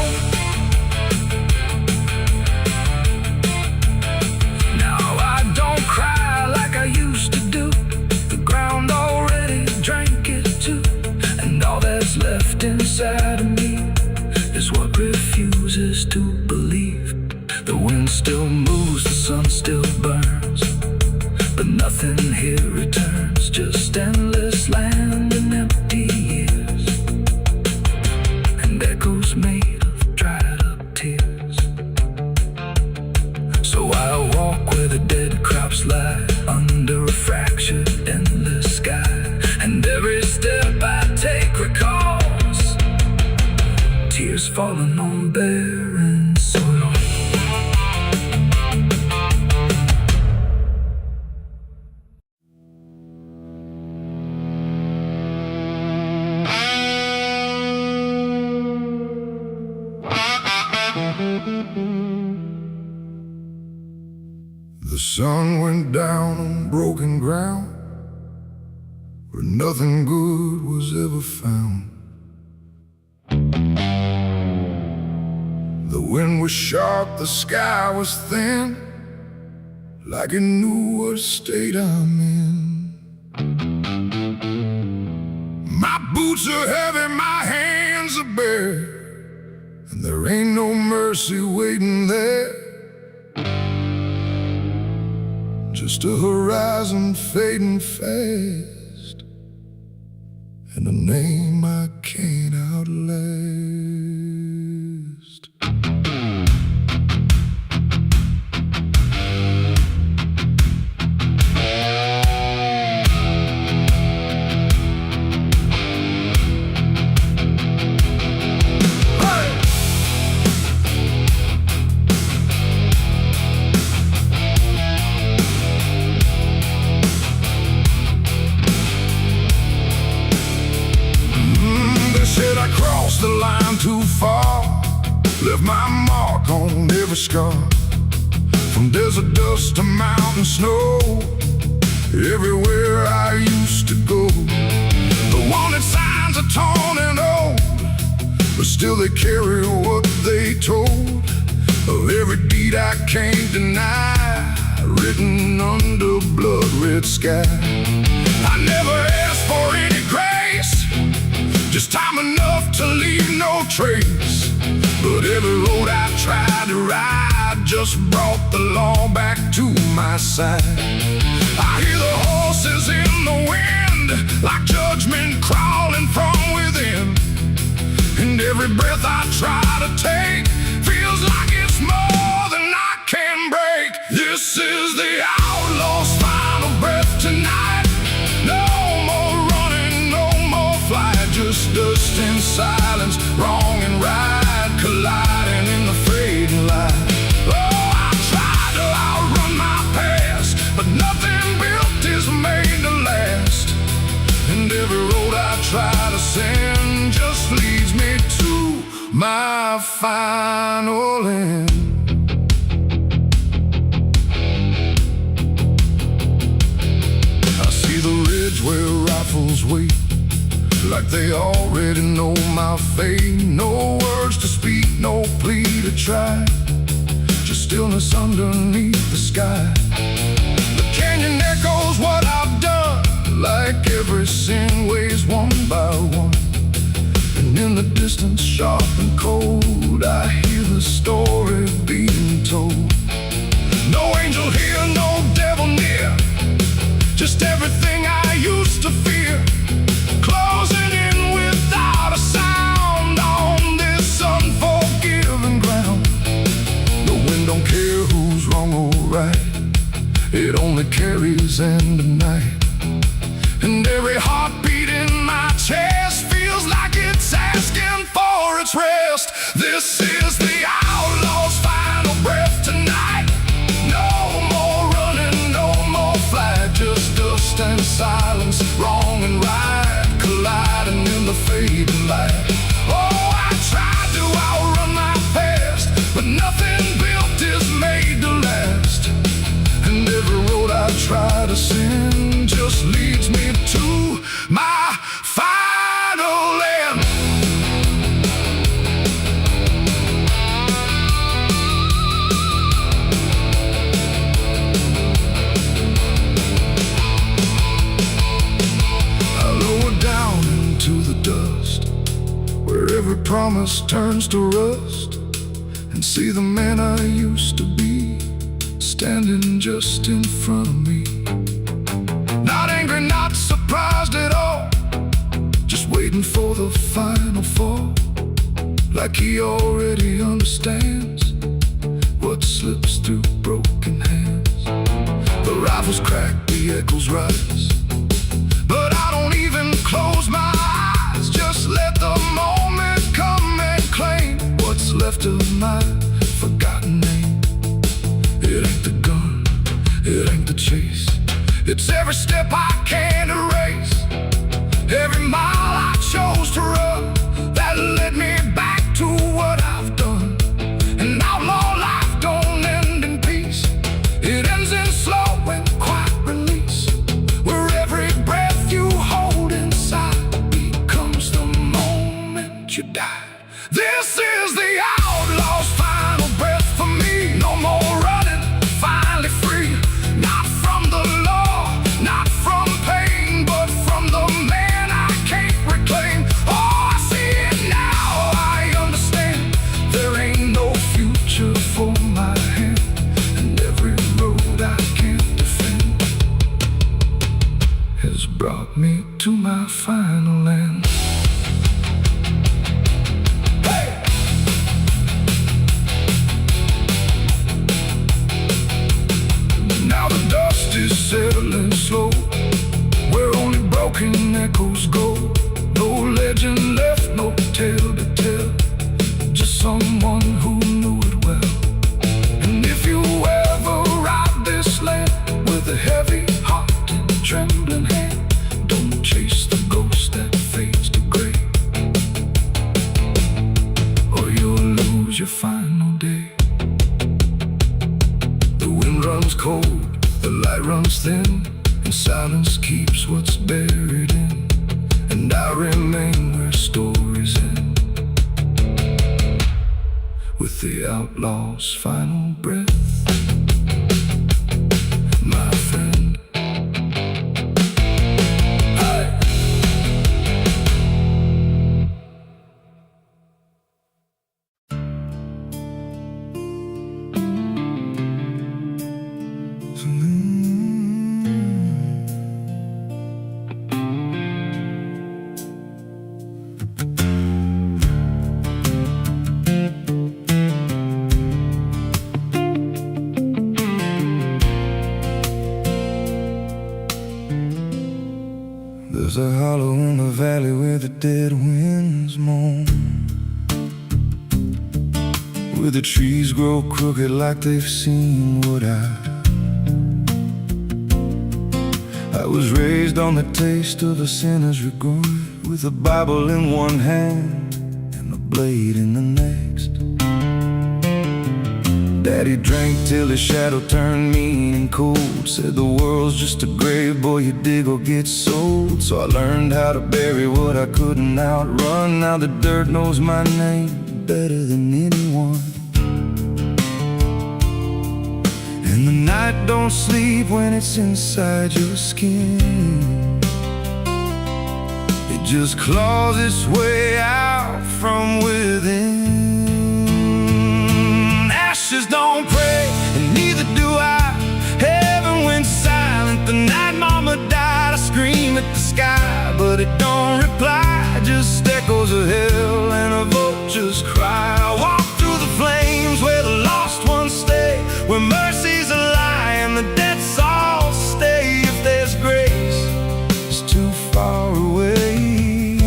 Now I don't cry like I used to do, the ground already drank it too. And all that's left inside of me is what refuses to believe. The wind still moves, the sun still burns, but nothing here returns, just endless land and empty years, and echoes made of dried up tears. So I walk where the dead crops lie, under a fractured endless sky, and every step I take recalls tears falling on barren soil. The sun went down on broken ground, where nothing good was ever found. The wind was sharp, the sky was thin, like it knew what state I'm in. My boots are heavy, my hands are bare, and there ain't no mercy waiting there. Just a horizon fading fast, and a name I can't outlast. The line too far, left my mark on every scar. From desert dust to mountain snow, everywhere I used to go. The wanted signs are torn and old, but still they carry what they told of every deed I can't deny, written under blood-red sky. I never asked for any grace, just time enough to leave no trace. But every road I tried to ride just brought the law back to my side. I hear the horses in the wind, like judgment crawling from within. And every breath I try to take feels like it's more than I can break. This is the outlaw's final breath tonight. No more running, no more flight, just dust and silence, wrong and right colliding in the fading light. Oh, I tried to outrun my past, but nothing built is made to last. And every road I try to send just leads me to my final They already know my fate. No words to speak, no plea to try, just stillness underneath the sky. The canyon echoes what I've done, like every sin weighs one by one. And in the distance, sharp and cold, I hear the story being told. No angel here, no devil near, just everything I used to fear, closing in without a sound on this unforgiving ground. The wind don't care who's wrong or right, it only carries end of night. And every heartbeat in my chest feels like it's asking for its rest. This is the outlaw's final breath tonight. No more running, no more flight, just dust and silence, wrong and right colliding in the fading light. Oh, I tried to outrun my past, but nothing built is made to last. And every road I try to send just leads me to my final end. I lower down into the dust, where every promise turns to rust, and see the man I used to be standing just in front of me. Not angry, not surprised at all, just waiting for the final fall, like he already understands what slips through broken hands. The rifles crack, the echoes rise, but I don't even close my eyes. Just let the moment come and claim what's left of my forgotten name. It ain't the gun, it ain't the chase, it's every step I can't erase, every mile I chose to run that led me back to what I've done. An outlaw life don't end in peace, it ends in slow and quiet release, where every breath you hold inside becomes the moment you die. This is the outlaw's final breath for me. No more running, finally free, not from the law, not from pain, but from the man I can't reclaim. Oh, I see it now, I understand, there ain't no future for my hand, and every road I can't defend has brought me to my final end. Now the dust is settling slow, where only broken echoes go. No legend left, no tale to tell, just someone who knew it well. And if you ever ride this land with a heavy heart and trembling hand, don't chase the ghost that fades to gray, or you'll lose your final day. The wind runs cold, the light runs thin, and silence keeps what's buried in. And I remain where stories end, with the outlaw's final breath, my friend. There's a hollow in the valley where the dead winds moan, where the trees grow crooked like they've seen what I was raised on the taste of a sinner's regret, with a Bible in one hand and a blade in the next. Daddy drank till his shadow turned mean and cold. Said the world's just a grave, boy, you dig or get sold. So I learned how to bury what I couldn't outrun. Now the dirt knows my name better than anyone. And the night don't sleep when it's inside your skin. It just claws its way out from within. Ashes don't pray, and neither do I. Heaven went silent the night mama died. I scream at the sky, but it don't reply. Just echoes of hell and a vulture's cry. I walk through the flames where the lost ones stay, where mercy's a lie and the dead souls stay. If there's grace, it's too far away,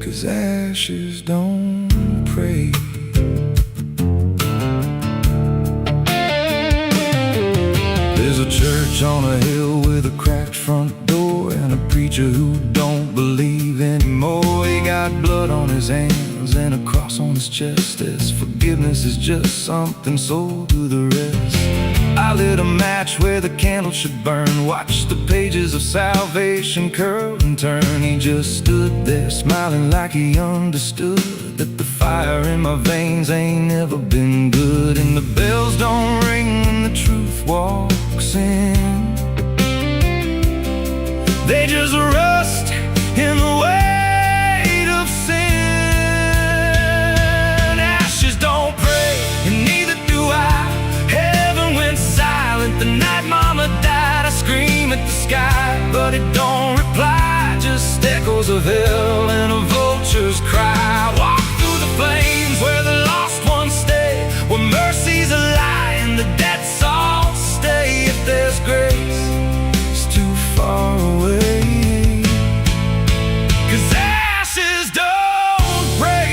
'cause ashes don't pray. There's a church on a hill with a cracked front door, and a preacher who don't believe anymore. He got blood on his hands and a cross on his chest, as forgiveness is just something sold to the rest. I lit a match where the candle should burn, watched the pages of salvation curl and turn. He just stood there smiling like he understood that the fire in my veins ain't never been good. And the bells don't ring when the truth walks in, they just rust in the weight of sin. Ashes don't pray, and neither do I. Heaven went silent the night mama died. I scream at the sky, but it don't reply. Just echoes of hell and a vulture's cry. Walk through the flames where the lost ones stay, where mercy's a lie and the dead souls stay. If there's grace, it's too far away, 'cause ashes don't pray.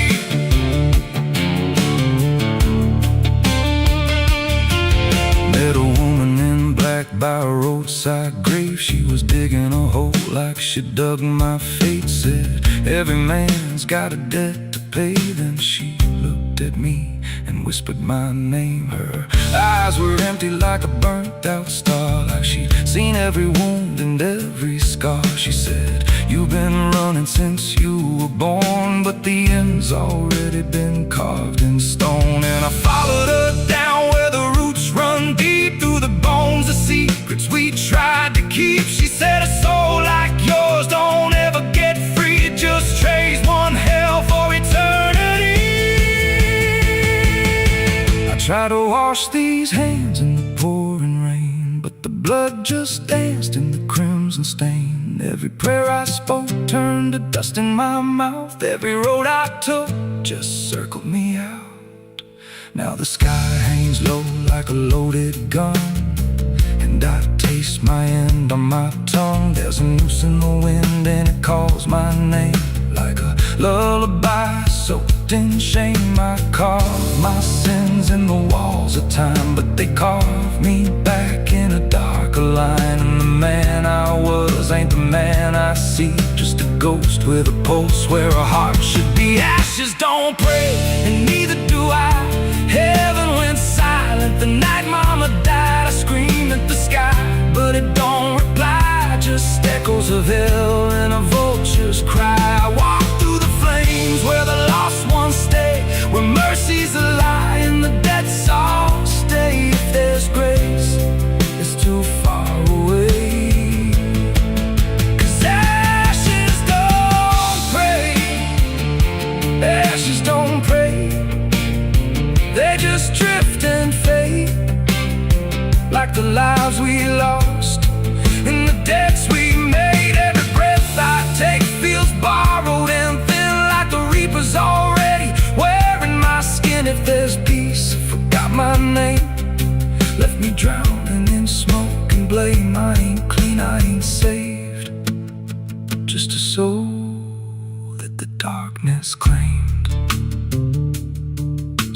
Met a woman in black by a roadside grave. She was digging a hole like she dug my fate. Said every man's got a debt to pay. Then she looked at me and whispered my name. Her eyes were empty like a burnt out star, like she'd seen every wound and every scar. She said, you've been running since you were born, but the end's already been carved in stone. And I followed her down where the roots run deep through the bones, the secrets we tried to keep. She said, a soul like yours don't ever get free. It just trades one hell for eternity. I try to wash these hands in the pouring rain, but the blood just danced in the crimson stain. Every prayer I spoke turned to dust in my mouth. Every road I took just circled me out. Now the sky hangs low like a loaded gun, and I taste my end on my tongue. There's a noose in the wind and it calls my name like a lullaby soaked in shame. I carve my sins in the walls of time, but they carve me back in a darker line. And the man I was ain't the man I see, just a ghost with a pulse where a heart should be. Ashes don't pray, and neither do I. Heaven went silent the night mama died. I scream at the sky, but it don't reply. Just echoes of hell and a vulture's cry. I walk through the flames where the lost ones stay, where mercy's a lie and the dead souls stay. If there's grace, it's too far away, 'cause ashes don't pray. Ashes don't pray, they just drift and fade, like the lives we lost and the debts we made. Every breath I take feels borrowed and thin, like the reaper's already wearing my skin. If there's peace, I forgot my name, left me drowning in smoke and blame. I ain't clean, I ain't saved, just a soul that the darkness claimed.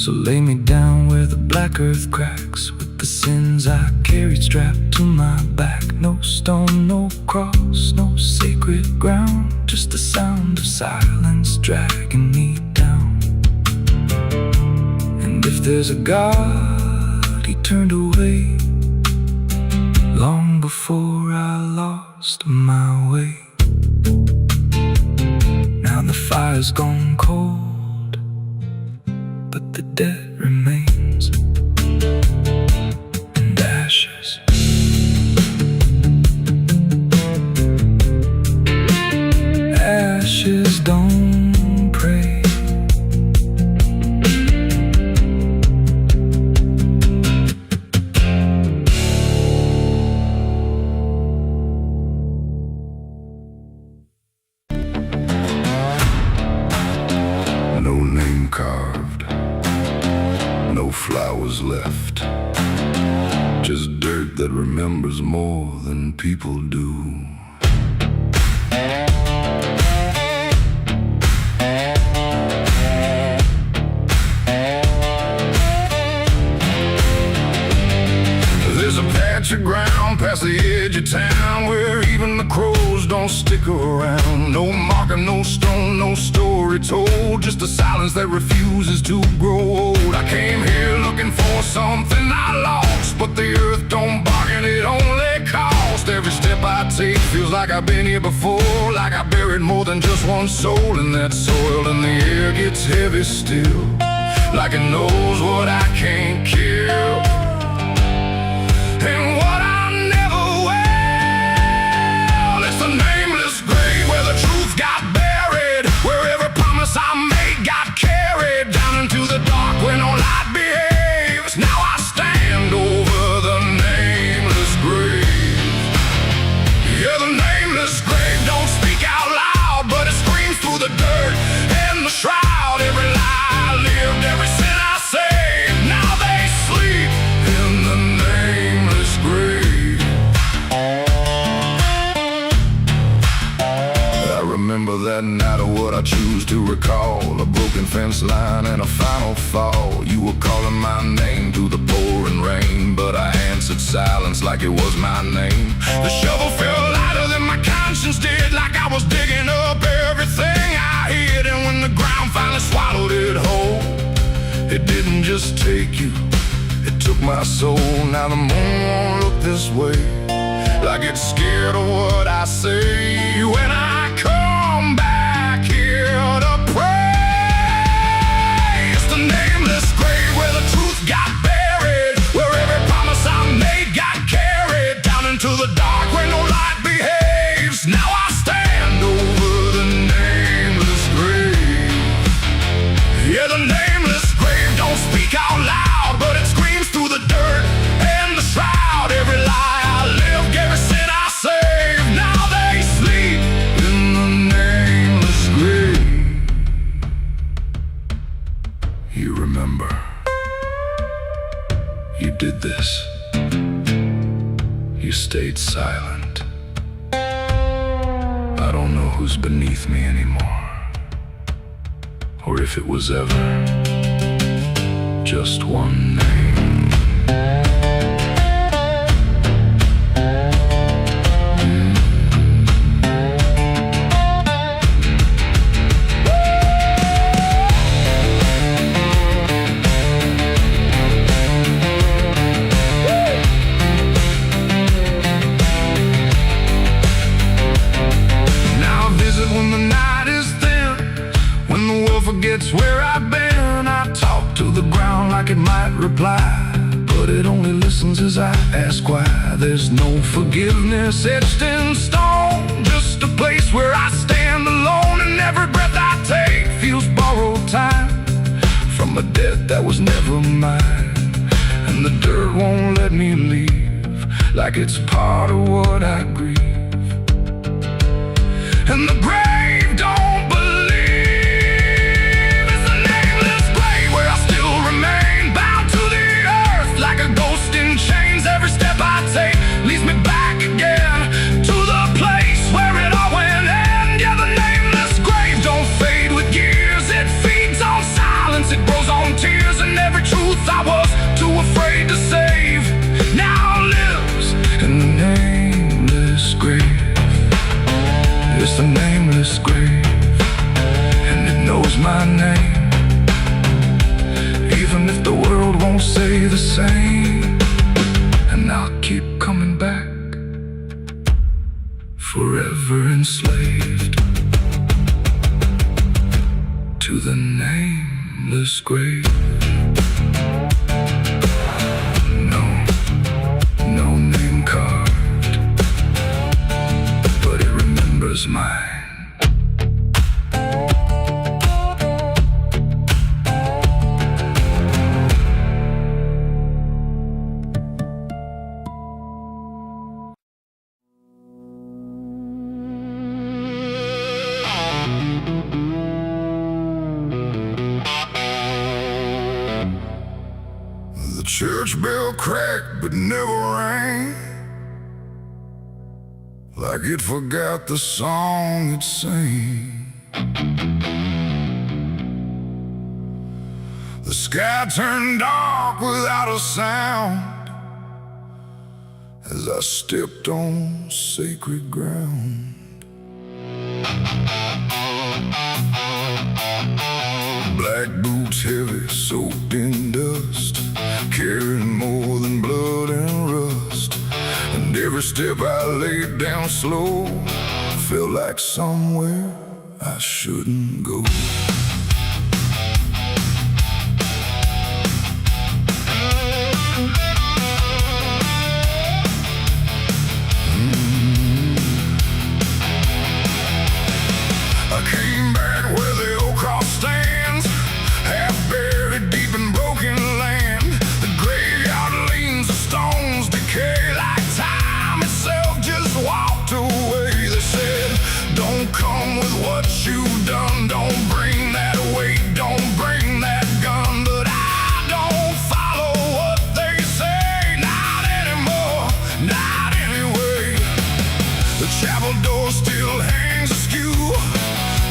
So lay me down where the black earth cracks, with the sins I carried strapped to my back. No stone, no cross, no sacred ground, just the sound of silence dragging me down. And And if there's a God, he turned away long before I lost my way. Now the fire's gone cold, but the debt remains in ashes. Ashes don't pray. No name carved, no flowers left, just dirt that remembers more than people do. There's a patch of ground past the edge of town where even the crows don't stick around. No marker, no stone, no story told, just a silence that refuses to grow old. I came here looking for something I lost, but the earth don't bargain, it only cost. Every step I take feels like I've been here before, like I buried more than just one soul in that soil. And the air gets heavy still, like it knows what I can't kill. And what I never will, it's the nameless grave where the truth got buried, where every promise I made got carried down into the dark where no light behaves. Now I stand over the nameless grave. Yeah, the nameless grave don't speak out loud, but it screams through the dirt and the shroud. Every lie I lived, every sin I saved, now they sleep in the nameless grave. I remember that night of what I choose to recall, a broken fence line and a final fall. You were calling my name through the pouring rain, but I answered silence like it was my name. The shovel felt lighter than my conscience did, like I was digging up everything I hid. And when the ground finally swallowed it whole, it didn't just take you, it took my soul. Now the moon won't look this way, like it's scared of what I say when I come back here to pray. It's the nameless grave where the truth got buried, where every promise I made got carried down into the dark where no light behaves. Now I stand over the nameless grave. Yeah, the nameless grave don't speak out loud, but it screams through the dirt and the shroud. Every lie I lived, every sin I saved, now they sleep in the nameless grave. You remember, you did this. You stayed silent. I don't know who's beneath me anymore, or if it was ever just one name. Now I visit when the night is thin, when the world forgets where I've been. I talk to the ground like it might reply, but it only listens as I ask why. There's no forgiveness etched in stone, just a place where I stand alone. And every breath I take feels borrowed time from a debt that was never mine. And the dirt won't let me leave, like it's part of what I grieve. And the grave don't believe. It's the nameless grave where I still remain, bound to the earth like a ghost in chains. Every step I take leads me back again to the place where it all went end. Yeah, the nameless grave don't fade with years, it feeds on silence, it grows on tears. And every truth I was too afraid to save now lives in the nameless grave. It's the nameless say the same, and I'll keep coming back, forever enslaved to the nameless grave. No name carved, but it remembers mine. The church bell cracked but never rang, like it forgot the song it sang. The sky turned dark without a sound as I stepped on sacred ground. Black boots heavy, soaked in dust, carrying more than blood and rust. And every step I laid down slow felt like somewhere I shouldn't go. I came back where the old cross stands, half buried deep in broken land. The graveyard leans, the stones decay like time itself just walked away. They said, don't come with what you've done, don't bring that weight, don't bring that gun. But I don't follow what they say, not anymore, not anyway. The chapel door still hangs askew,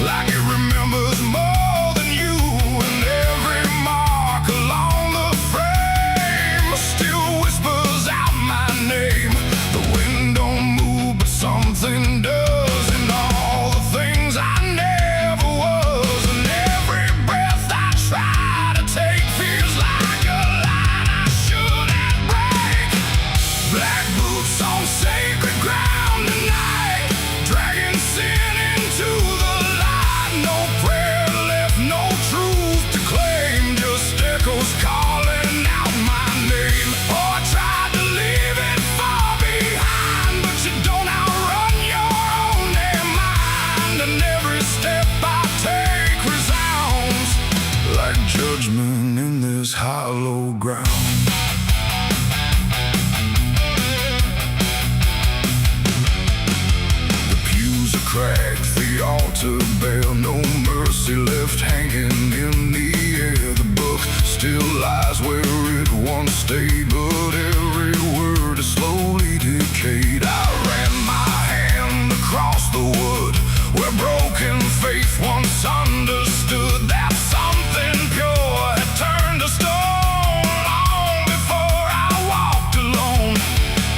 like it remembers more than you. And every mark along the frame still whispers out my name. The wind don't move, but something does, and all the things I never was. And every breath I try to take feels like a line I shouldn't break. Black boots on sacred ground tonight, dragging sin into the light. No prayer left, no truth to claim, just echoes calling out my name. Oh, I tried to leave it far behind, but you don't outrun your own damn mind. And every step I take resounds like judgment in this hollow ground. The pews are cracked, the altar bare, no mercy left hanging in the air. The book still lies where it once stayed, but every word is slowly decayed. I ran my hand across the wood where broken faith once understood that something pure had turned to stone long before I walked alone.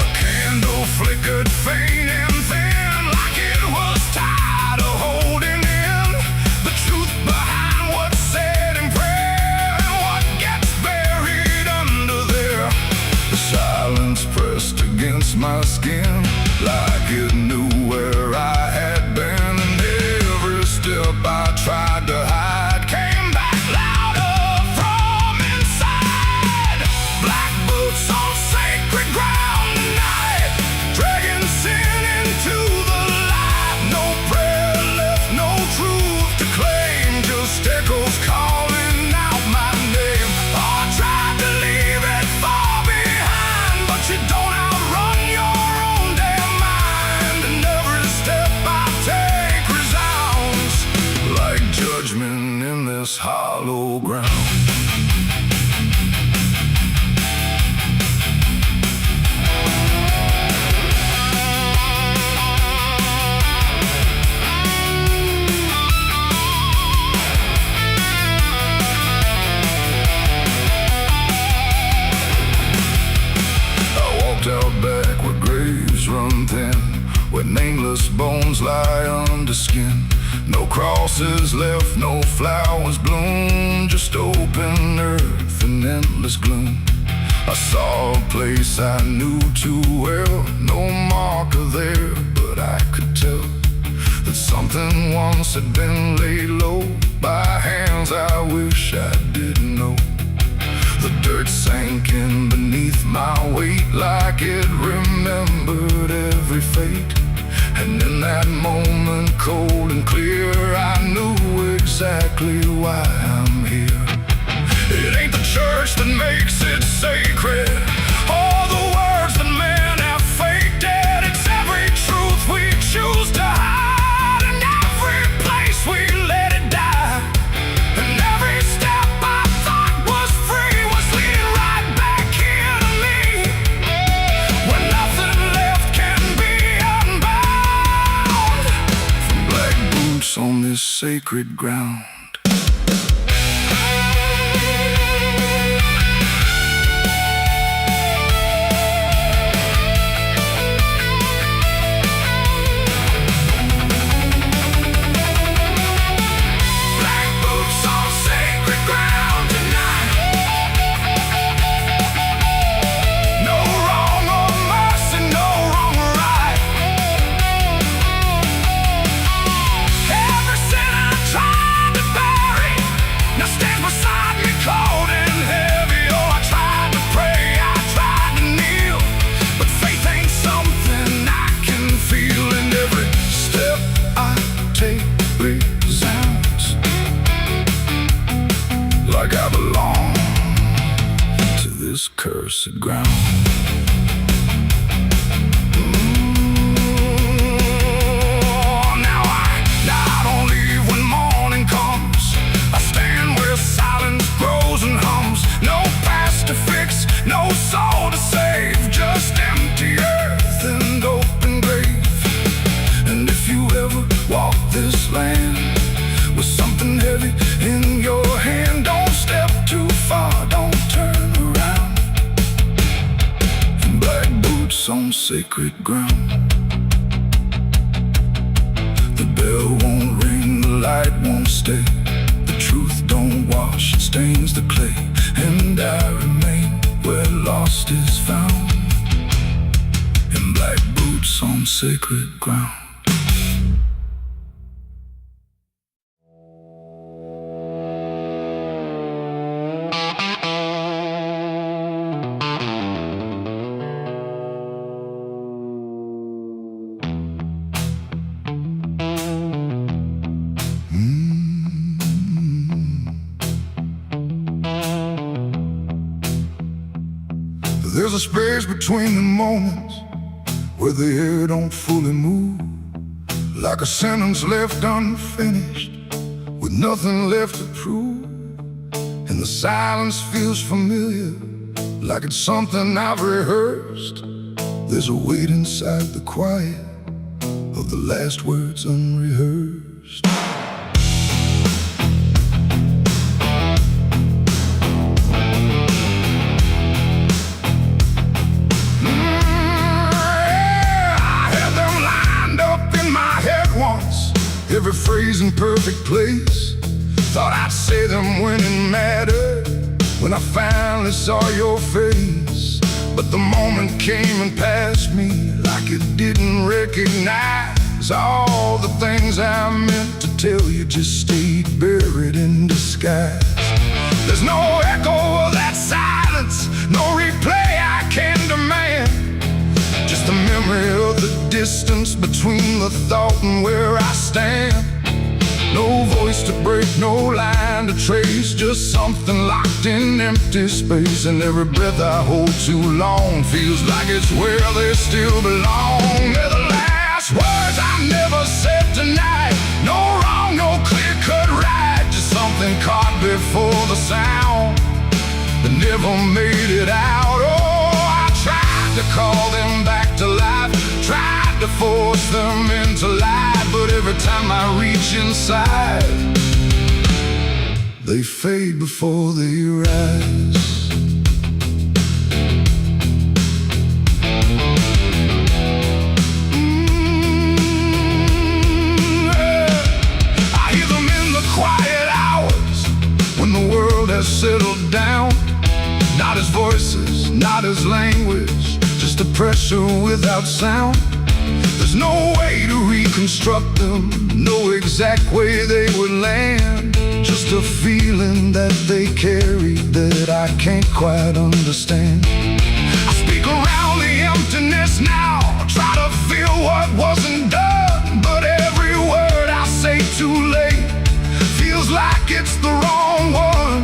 A candle flickered faint and thin, like it was tired of holding in the truth behind what's said in prayer and what gets buried under there. The silence pressed against my skin, like it knew where I had been. And every step I tried to hide came back louder from inside. Black boots on sacred ground tonight, dragging sin into the light. No prayer left, no truth to claim, just echoes calling out my name. Oh, I tried to leave it far behind, but you don't outrun your own damn mind. And every step I take resounds like judgment in this hollow ground. I walked out back where graves run thin, where nameless bones lie under skin. No crosses left, no flowers bloom, just open earth and endless gloom. I saw a place I knew too well, no marker there, but I could tell that something once had been laid low by hands I wish I didn't know. The dirt sank in beneath my weight like it remembered every fate. And in that moment, cold and clear, I knew exactly why I'm here. It ain't the church that makes it sacred, or the words that men have faked it. It's every truth we choose to hide, and every place we let it die. And every step I thought was free was leading right back here to me, when nothing left can be unbound. From black boots on this sacred ground. Like I belong to this cursed ground. Now I don't leave when morning comes. I stand where silence grows and hums. No past to fix, no soul to save, just empty earth and open grave. And if you ever walk this land with something heavy in your hand, don't step too far, don't turn around. In black boots on sacred ground. The bell won't ring, the light won't stay. The truth don't wash, it stains the clay. And I remain where lost is found. In black boots on sacred ground. There's a space between the moments where the air don't fully move, like a sentence left unfinished with nothing left to prove. And the silence feels familiar, like it's something I've rehearsed. There's a weight inside the quiet of the last words unrehearsed. Every phrase in perfect place. Thought I'd say them when it mattered, when I finally saw your face. But the moment came and passed me like it didn't recognize. All the things I meant to tell you just stayed buried in disguise. There's no echo of that silence, no replay I can demand. Just the memory of the distance between the thought and where I stand. No voice to break, no line to trace, just something locked in empty space. And every breath I hold too long feels like it's where they still belong. They're the last words I never said tonight. No wrong, no clear-cut right, just something caught before the sound that never made it out. Oh, I tried to call them back to life, tried to force them into life, but every time I reach inside, they fade before they rise. I hear them in the quiet hours when the world has settled down. Not his voice voices, not as language, just a pressure without sound. There's no way to reconstruct them, no exact way they would land. Just a feeling that they carry that I can't quite understand. I speak around the emptiness now, try to feel what wasn't done, but every word I say too late feels like it's the wrong one.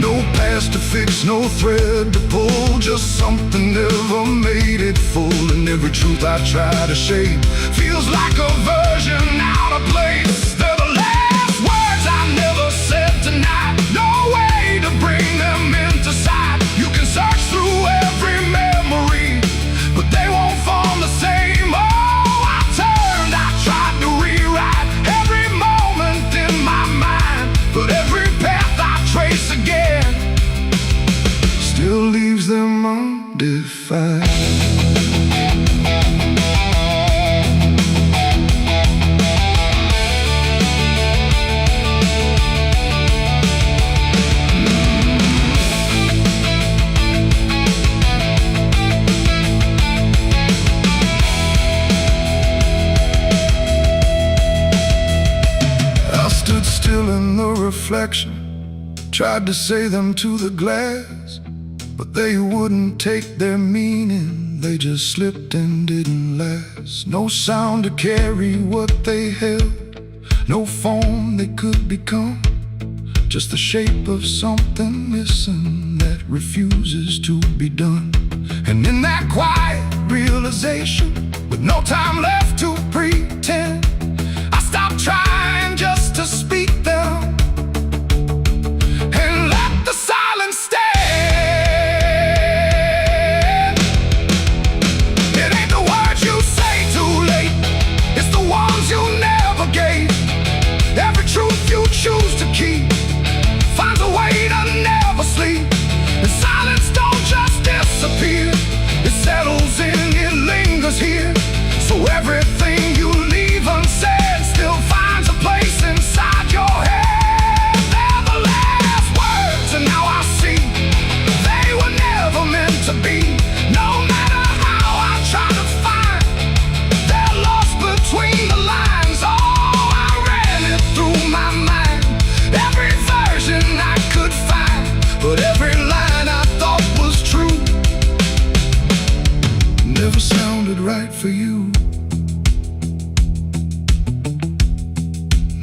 No past to fix, no thread to pull, just something never made it full. And every truth I try to shape feels like a version out of place. They're the last words I never said tonight, no way to bring them into sight. You can search through every memory, but they won't form the same. Oh, I turned, I tried to rewrite every moment in my mind, but every path I trace again still leaves them undefined. I stood still in the reflection, tried to say them to the glass, but they wouldn't take their meaning, they just slipped and didn't last. No sound to carry what they held, no form they could become, just the shape of something missing that refuses to be done. And in that quiet realization, with no time left to pretend, I stopped trying just to speak them and let the silence stand. Choose to keep finds a way to never sleep, and silence don't just disappear, it settles in, it lingers here. So everything you leave unsaid still finds a place inside your head. They're the last words, and now I see they were never meant to be. No matter how I try to find, they're lost between the lines. Oh, I ran it through my mind, every version I could find, but every line I thought was true never sounded right for you.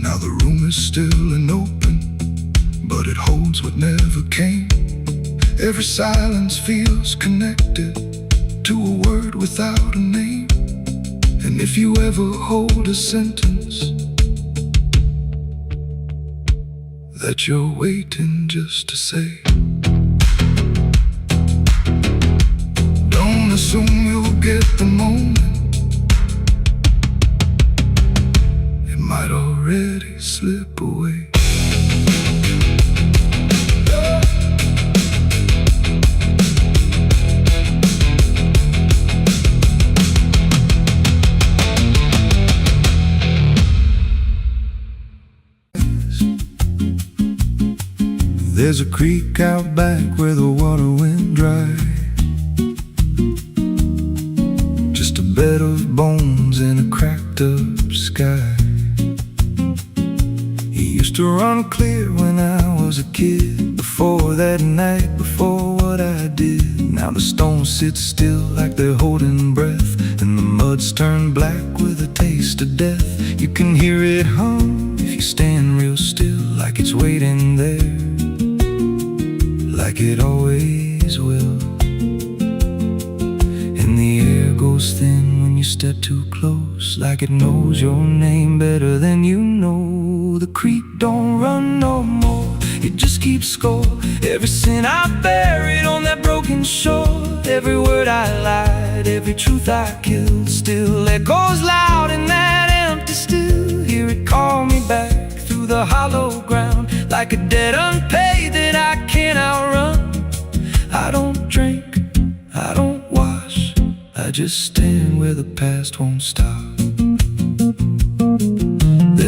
Now the room is still and open, but it holds what never came. Every silence feels connected to a word without a name. And if you ever hold a sentence that you're waiting just to say, don't assume you'll get the moment, it might already slip away. There's a creek out back where the water went dry, just a bed of bones in a cracked up sky. He used to run clear when I was a kid, before that night, before what I did. Now the stones sit still like they're holding breath, and the mud's turned black with a taste of death. You can hear it hum if you stand real still, like it's waiting there, like it always will. And the air goes thin when you step too close, like it knows your name better than you know. The creek don't run no more, it just keeps score. Every sin I buried on that broken shore, every word I lied, every truth I killed, still echoes loud in that empty still. Hear it call me back through the hollow ground, like a debt unpaid that I can't outrun. I don't drink, I don't wash, I just stand where the past won't stop.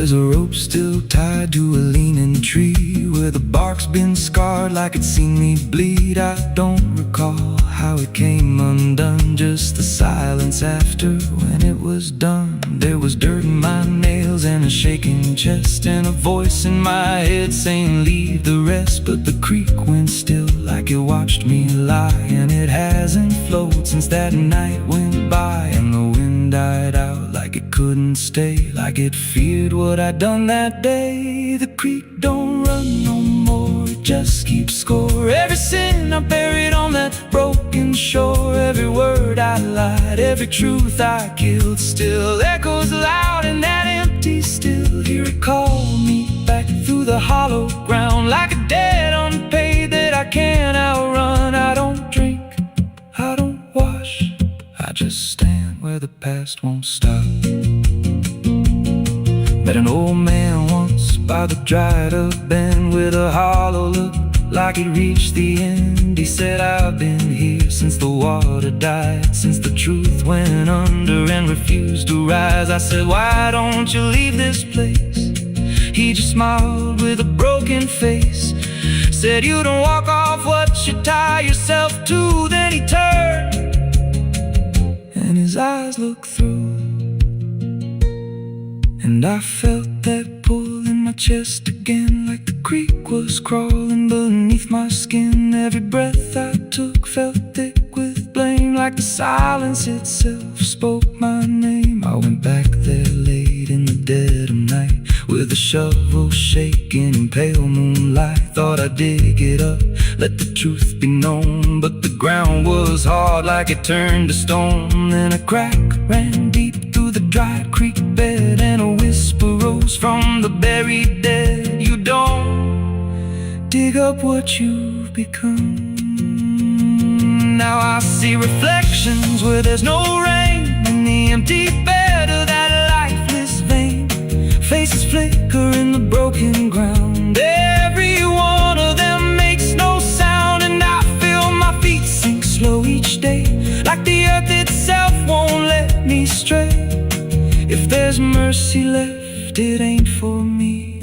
There's a rope still tied to a leaning tree, where the bark's been scarred like it's seen me bleed. I don't recall how it came undone, just the silence after when it was done. There was dirt in my nails and a shaking chest, and a voice in my head saying leave the rest. But the creek went still like it watched me lie, and it hasn't flowed since that night went by. And the wind died out like it couldn't stay, like it feared what I'd done that day. The creek don't run no more, it just keeps score. Every sin I buried on that broken shore, every word I lied, every truth I killed, still echoes loud in that empty still. Hear it call me back through the hollow ground, like a debt unpaid that I can't outrun. I don't drink, I don't wash, I just stand where the past won't stop. Met an old man once by the dried up bend, with a hollow look like it reached the end. He said, I've been here since the water died, since the truth went under and refused to rise. I said, why don't you leave this place? He just smiled with a broken face, said, you don't walk off what you tie yourself to. Then he turned and his eyes looked through, and I felt that pull in my chest again, like the creek was crawling beneath my skin. Every breath I took felt thick with blame, like the silence itself spoke my name. I went back there late in the dead of night, with a shovel shaking in pale moonlight. Thought I'd dig it up, let the truth be known, but the ground was hard like it turned to stone. Then a crack ran deep through the dried creek bed, and a whisper rose from the buried dead. You don't dig up what you've become. Now I see reflections where there's no rain, in the empty bed of that lifeless vein. Faces flicker in the broken ground, every one of them makes no sound. And I feel my feet sink slow each day, like the earth itself won't let me stray. If there's mercy left, it ain't for me,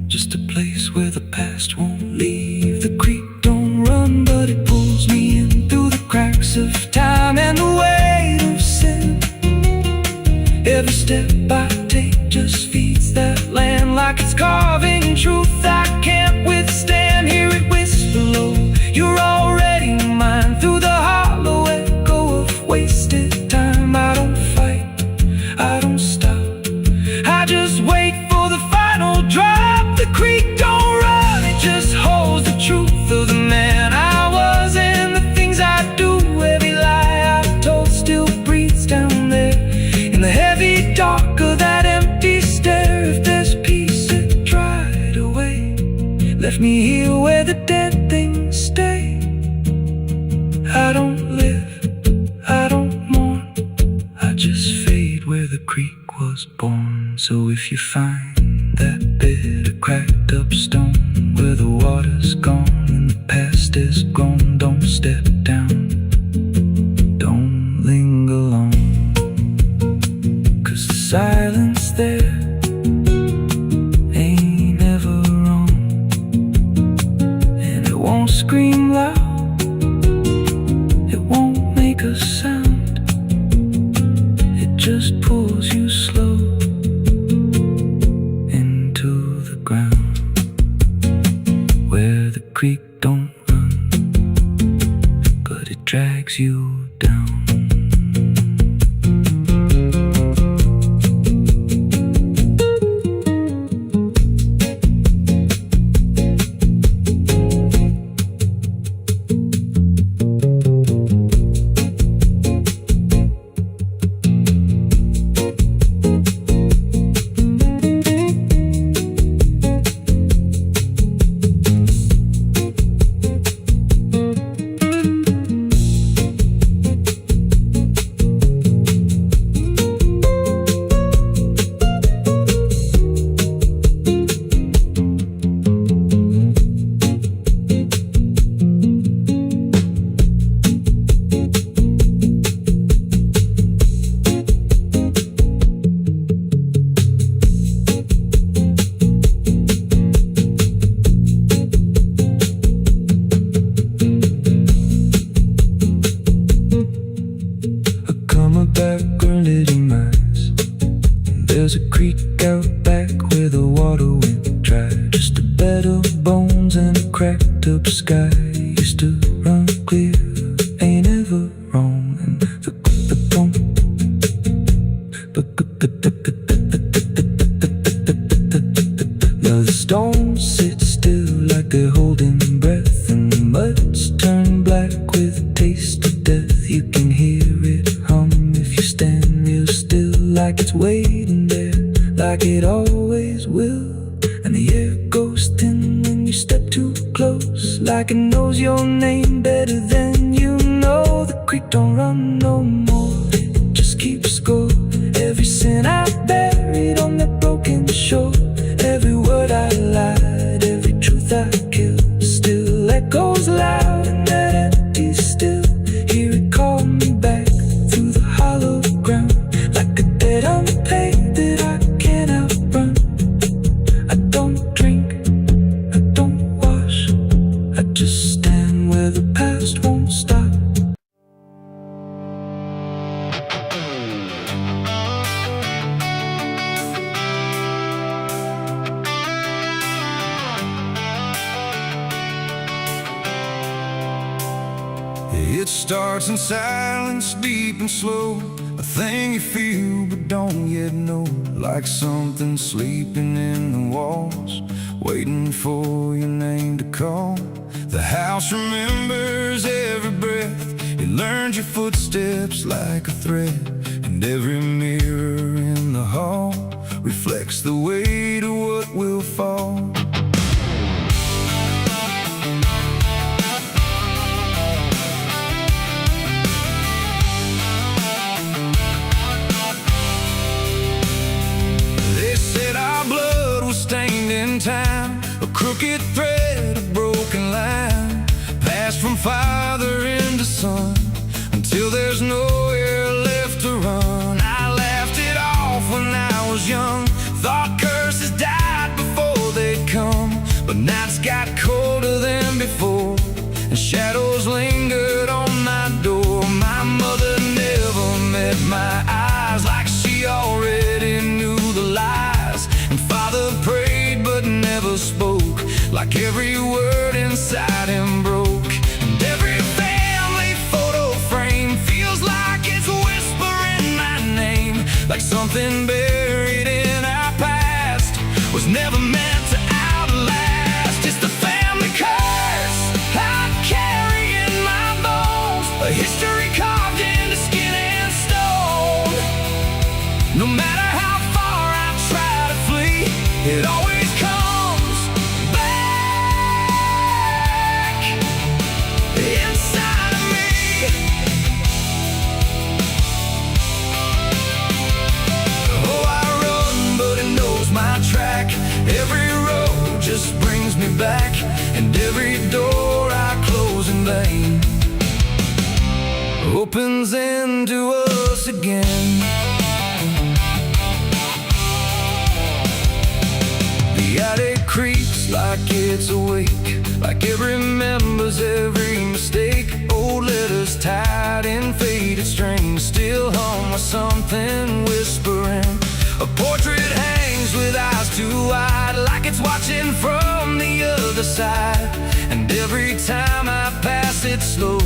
just a place where the past won't leave. The creek don't run, but it pulls me in through the cracks of time and the weight of sin. Every step I take just feeds that land, like it's carving truth I can't withstand. Hear it whisper low, you're already mine, through the hollow echo of wasted time. I don't fight, I don't stop, I just wait for the final drop. The creek don't run, it just holds the truth of the man I was and the things I do. Every lie I've told still breathes down there in the heavy dark of that empty stare. If there's peace, it dried away, left me here where the dead things stay. I don't live, I don't mourn, I just fade where the creek was born. So if you find that bit of cracked up stone, where the water's gone and the past is gone, don't step down, don't linger long, 'cause the silence there ain't ever wrong, and it won't scream loud, it won't make a sound, it just pulls you slow into the ground. Where the creek don't run, but it drags you down. back with a taste of death. You can hear it hum if you stand real still, like it's waiting there, like it always will. And the air goes thin when you step too close, like it knows your name better than you know. The creek don't run no more, it just keeps score. Every sin I buried on that broken shore, every word I lied, every truth I killed, still echoes loud in that empty still. Hear it call me back through the hollow ground, like a debt unpaid that I can't outrun. I don't drink, I don't wash, I just stand where the past won't stop. It starts in silence, deep and slow, a thing you feel but don't yet know, like something sleeping in the walls, waiting for your name to call. The house remembers every breath, it learns your footsteps like a thread, and every mirror in the hall reflects the weight of what will fall. Stained in time, a crooked thread, a broken line, passed from father into son, until there's nowhere left to run. I laughed it off when I was young, thought curses died before they'd come, but nights got colder than before, and shadows lingered on my door. My mother never met my eyes, like she already knew the lies, and father prayed but never spoke, like every word inside him broke. And every family photo frame feels like it's whispering my name, like something buried in our past was never meant to outlast. It's the family curse I carry in my bones, a history carved into skin and stone. No matter how far I try to flee, it always comes back inside of me. Oh, I run, but it knows my track. Every road just brings me back, and every door I close in vain opens into us again. The attic creaks like it's awake, like it remembers every mistake. Old letters tied in faded strings still hum with something whispering. A portrait hangs with eyes too wide, like it's watching from the other side. And every time I pass it slow,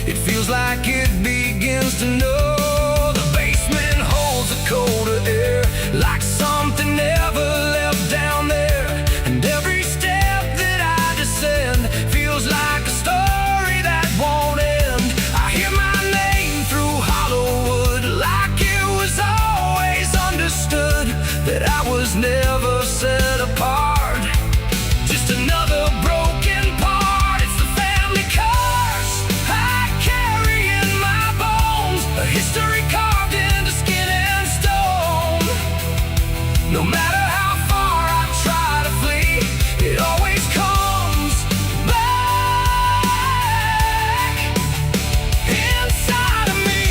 it feels like it begins to know. The basement holds a colder air, like something never left down there. And every step that I descend feels like a story that won't end. I hear my name through Hollywood, like it was always understood that I was never set apart, just another broken part. It's the family curse I carry in my bones, a history carved into skin and stone. No matter how far I try to flee, it always comes back inside of me.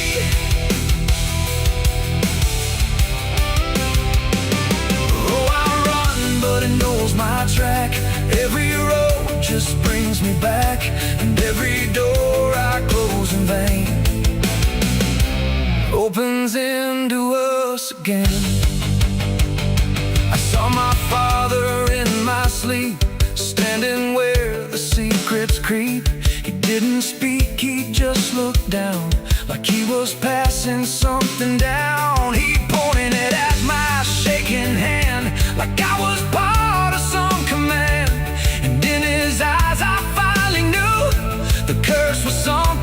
Oh, I run, but it knows my track. Every road just brings me back, and every door I close in vain opens into us again. I saw my father in my sleep, standing where the secrets creep. He didn't speak, he just looked down, like he was passing something down. He pointed it at my shaking hand, like I was part of some command. And in his eyes I finally knew the curse was something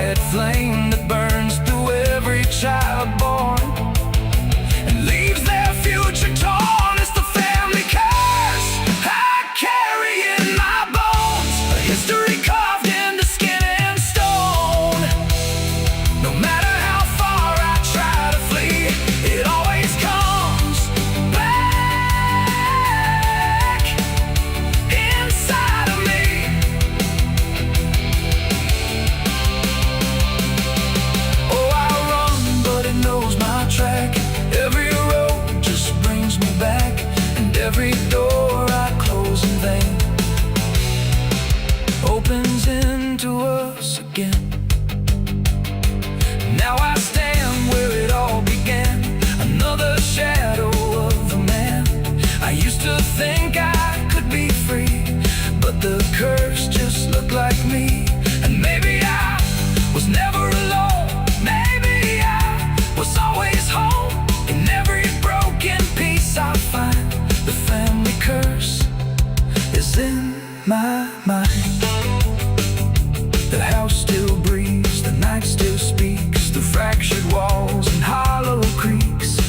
red flame that burns through every child born and leaves their future torn. It's the family curse I carry in my bones, a history carved into skin and stone. No matter how far I try to flee, it always comes back inside of me. Oh, I run, but it knows my track. Every road just brings me back, and every door I close in vain opens into us again. Now I stand where it all began, another shadow of a man. I used to think I could be free, but the curse just looked like me. And maybe I was never alone, maybe I was always home. In every broken piece I find, the family curse is in my mind. The house still breathes, the night still speaks through fractured walls and hollow creaks.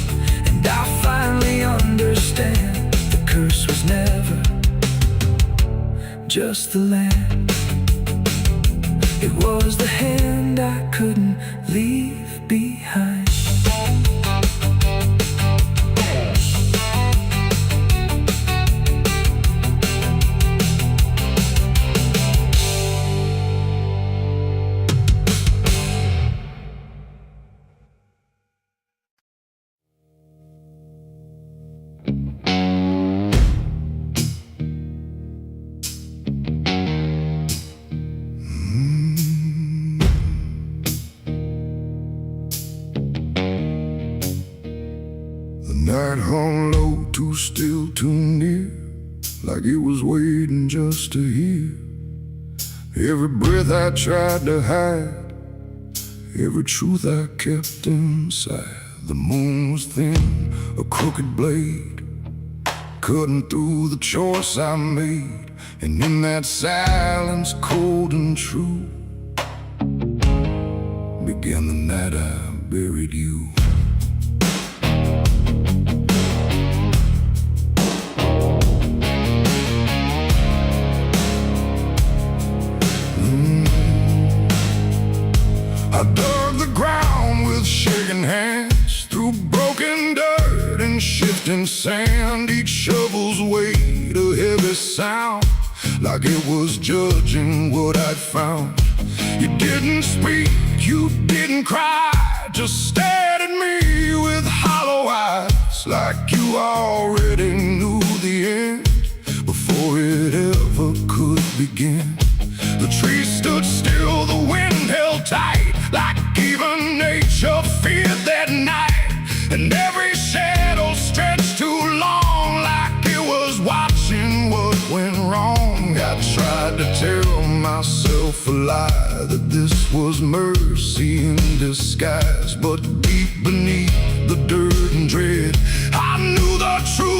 And I finally understand the curse was never just the land. It was the hand I couldn't leave behind. The night hung low, too still, too near, like it was waiting just to hear. Every breath I tried to hide, every truth I kept inside. The moon was thin, a crooked blade, cutting through the choice I made. And in that silence, cold and true, began the night I buried you. I dug the ground with shaking hands, through broken dirt and shifting sand. Each shovel's weight a heavy sound, like it was judging what I'd found. You didn't speak, you didn't cry, just stared at me with hollow eyes, like you already knew the end before it ever could begin. The trees stood still, the wind held tight, like even nature feared that night. And every shadow stretched too long, like it was watching what went wrong. I tried to tell myself a lie, that this was mercy in disguise. But deep beneath the dirt and dread, I knew the truth